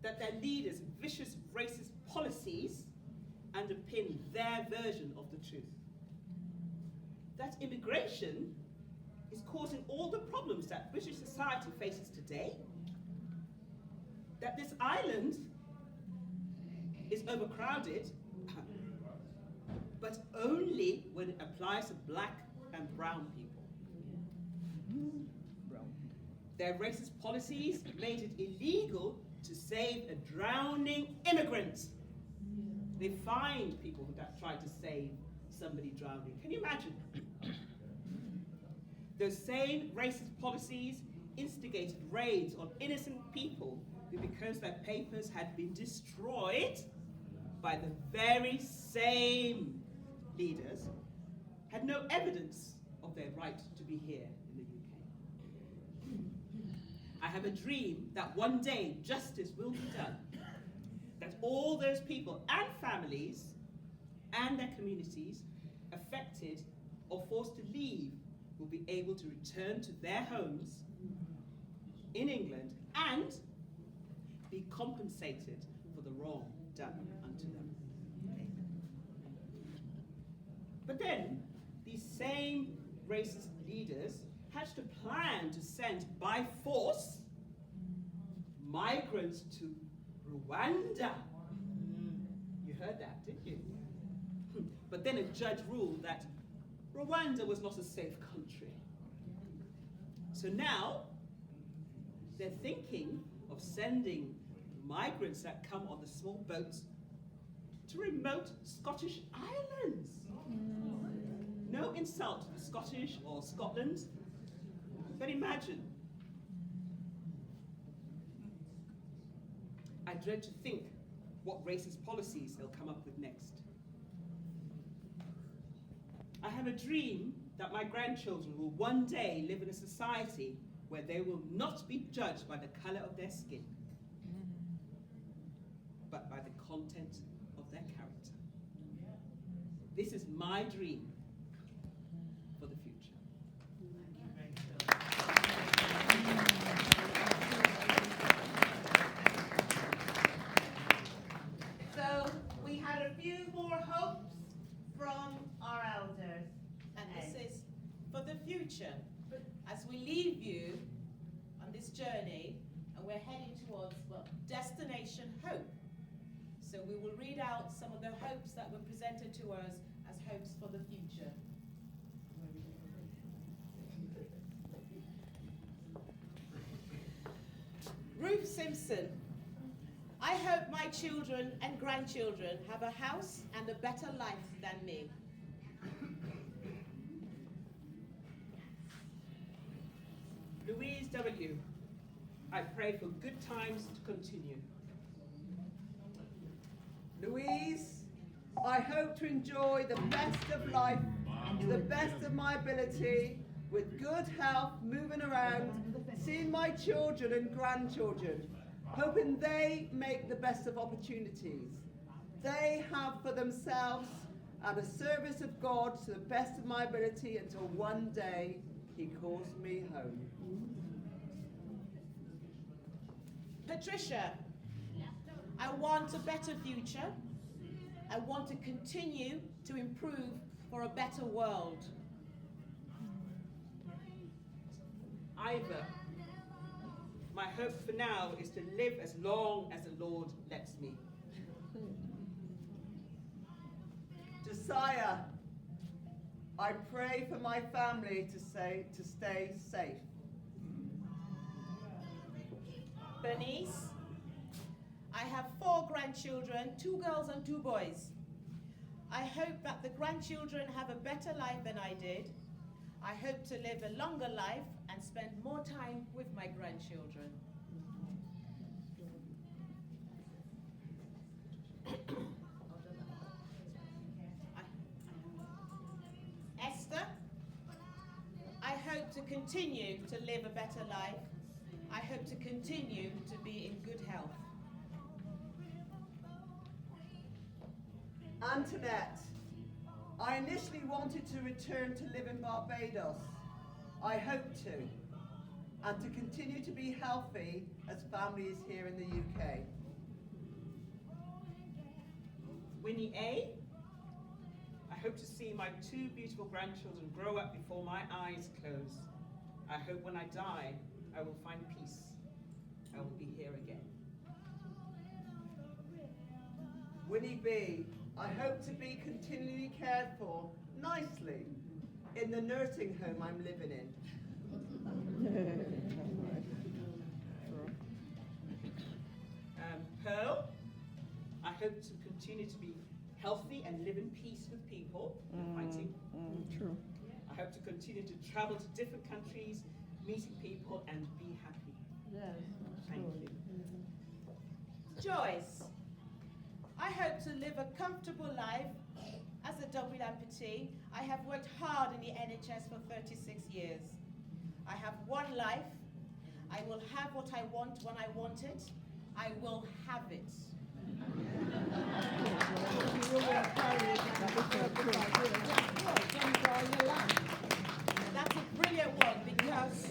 That their leaders' vicious racist policies underpin their version of the truth. That immigration is causing all the problems that British society faces today. That this island is overcrowded, but only when it applies to black and brown people. Their racist policies made it illegal to save a drowning immigrant. They fined people that tried to save somebody drowning. Can you imagine? Those same racist policies instigated raids on innocent people who, because their papers had been destroyed by the very same leaders, had no evidence of their right to be here in the UK. I have a dream that one day justice will be done, that all those people and families and their communities affected or forced to leave will be able to return to their homes in England and be compensated for the wrong done unto them. But then, these same racist leaders hatched a plan to send by force migrants to Rwanda. You heard that, didn't you? But then a judge ruled that Rwanda was not a safe country. So now, they're thinking of sending migrants that come on the small boats to remote Scottish islands. No insult to the Scottish or Scotland, but imagine. I dread to think what racist policies they'll come up with next. I have a dream that my grandchildren will one day live in a society where they will not be judged by the color of their skin, but by the content of their character. This is my dream for the future. So we had a few more hopes from our elders. And this is for the future. As we leave you on this journey, and we're heading towards, well, destination hope. So we will read out some of the hopes that were presented to us as hopes for the future. Ruth Simpson. I hope my children and grandchildren have a house and a better life than me. Louise W. I pray for good times to continue. Louise, I hope to enjoy the best of life to the best of my ability, with good health, moving around, seeing my children and grandchildren, hoping they make the best of opportunities they have for themselves and the service of God to the best of my ability until one day He calls me home. Patricia, I want a better future. I want to continue to improve for a better world. Ivor, my hope for now is to live as long as the Lord lets me. Josiah, I pray for my family to stay safe. Bernice, I have 4 grandchildren, 2 girls and 2 boys. I hope that the grandchildren have a better life than I did. I hope to live a longer life and spend more time with my grandchildren. Esther, I hope to continue to live a better life. I hope to continue to be in good health. Antoinette, I initially wanted to return to live in Barbados. I hope to, and to continue to be healthy as families here in the UK. Winnie A. I hope to see my 2 beautiful grandchildren grow up before my eyes close. I hope when I die, I will find peace. I will be here again. Winnie B, I hope to be continually cared for nicely in the nursing home I'm living in. Pearl. I hope to continue to be healthy and live in peace with people, fighting. True. I hope to continue to travel to different countries, meeting people, and be happy. Yes. Thank you. Joyce, I hope to live a comfortable life as a double amputee. I have worked hard in the NHS for 36 years. I have one life. I will have what I want when I want it. I will have it. That's a brilliant one because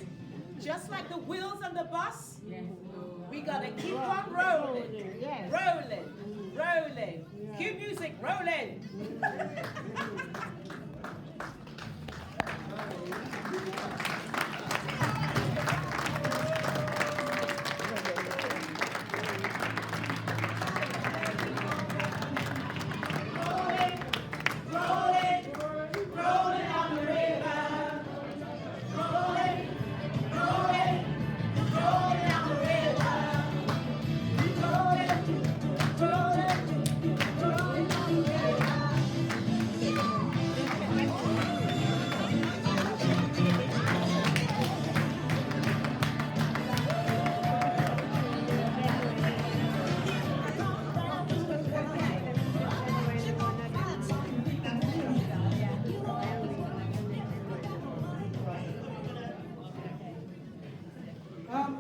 just like the wheels on the bus, we gotta keep on rolling, Yes. rolling, rolling. Cue music, rolling.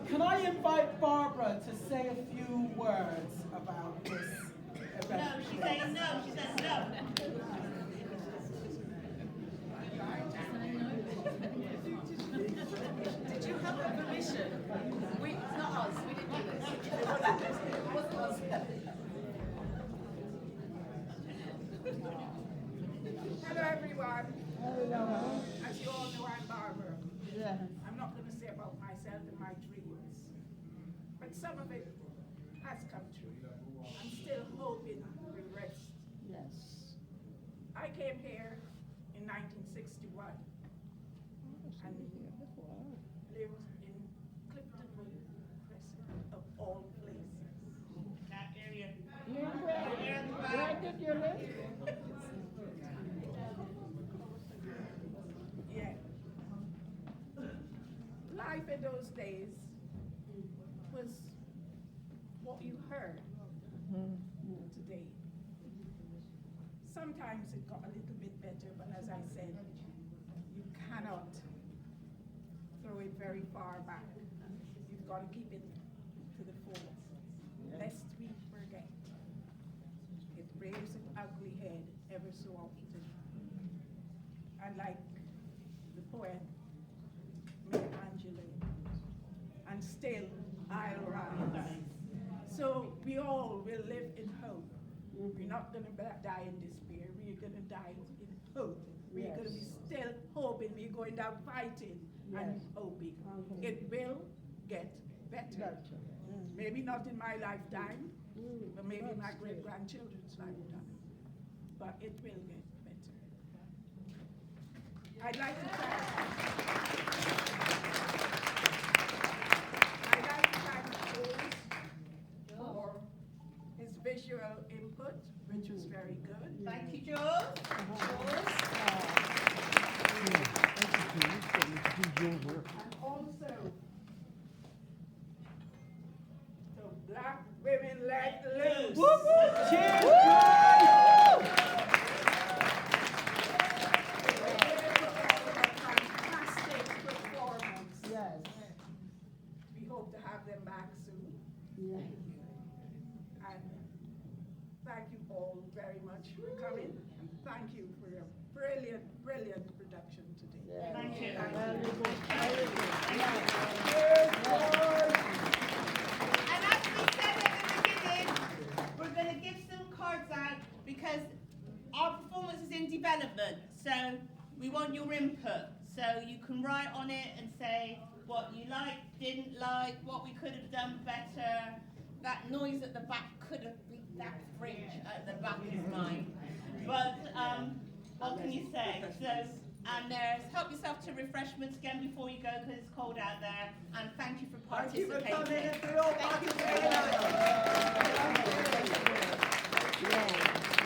Can I invite Barbara to say a few words about this event? No, she said no. She said no. Did you have a permission? Not us. We didn't do this. It wasn't us. Hello, everyone. Hello. As you all know, I'm Barbara. Yes. I'm not going to say about myself and my dreams, but some of it has come true. I'm still hoping the rest. Yes. I came here in 1961 and lived in Cliftonwood Crescent, of all places. That area. Where did you live? Yeah. Life in those days was what you heard today. Sometimes it got a little bit better, but as I said, you cannot throw it very far back. You've got to keep it to the fore, lest we forget. It rears an ugly head ever so often. And like the poet Michelangelo, and still I'll rise. So we all will live in hope. We're not going to die in despair. We're going to die in hope. We're going to be still hoping. We're going down fighting and hoping. It will get better. Maybe not in my lifetime, but maybe in my great-grandchildren's lifetime. But it will get better. I'd like to thank Jules for his visual input, which was very good. Thank you, Jules. And also, the Black Women Let Loose. Fantastic performance. Yes. We hope to have them back soon. Yes. And thank you all very much for coming. And thank you for your brilliant, brilliant production today. Thank you. And as we said at the beginning, we're going to give some cards out because our performance is in development. So we want your input. So you can write on it and say what you liked, didn't like, what we could have done better. That noise at the back could have been that fridge at the back is mine. But what can you say? So And help yourself to refreshments again before you go because it's cold out there. And thank you for Thank you for participating. coming and for your participation. Yeah.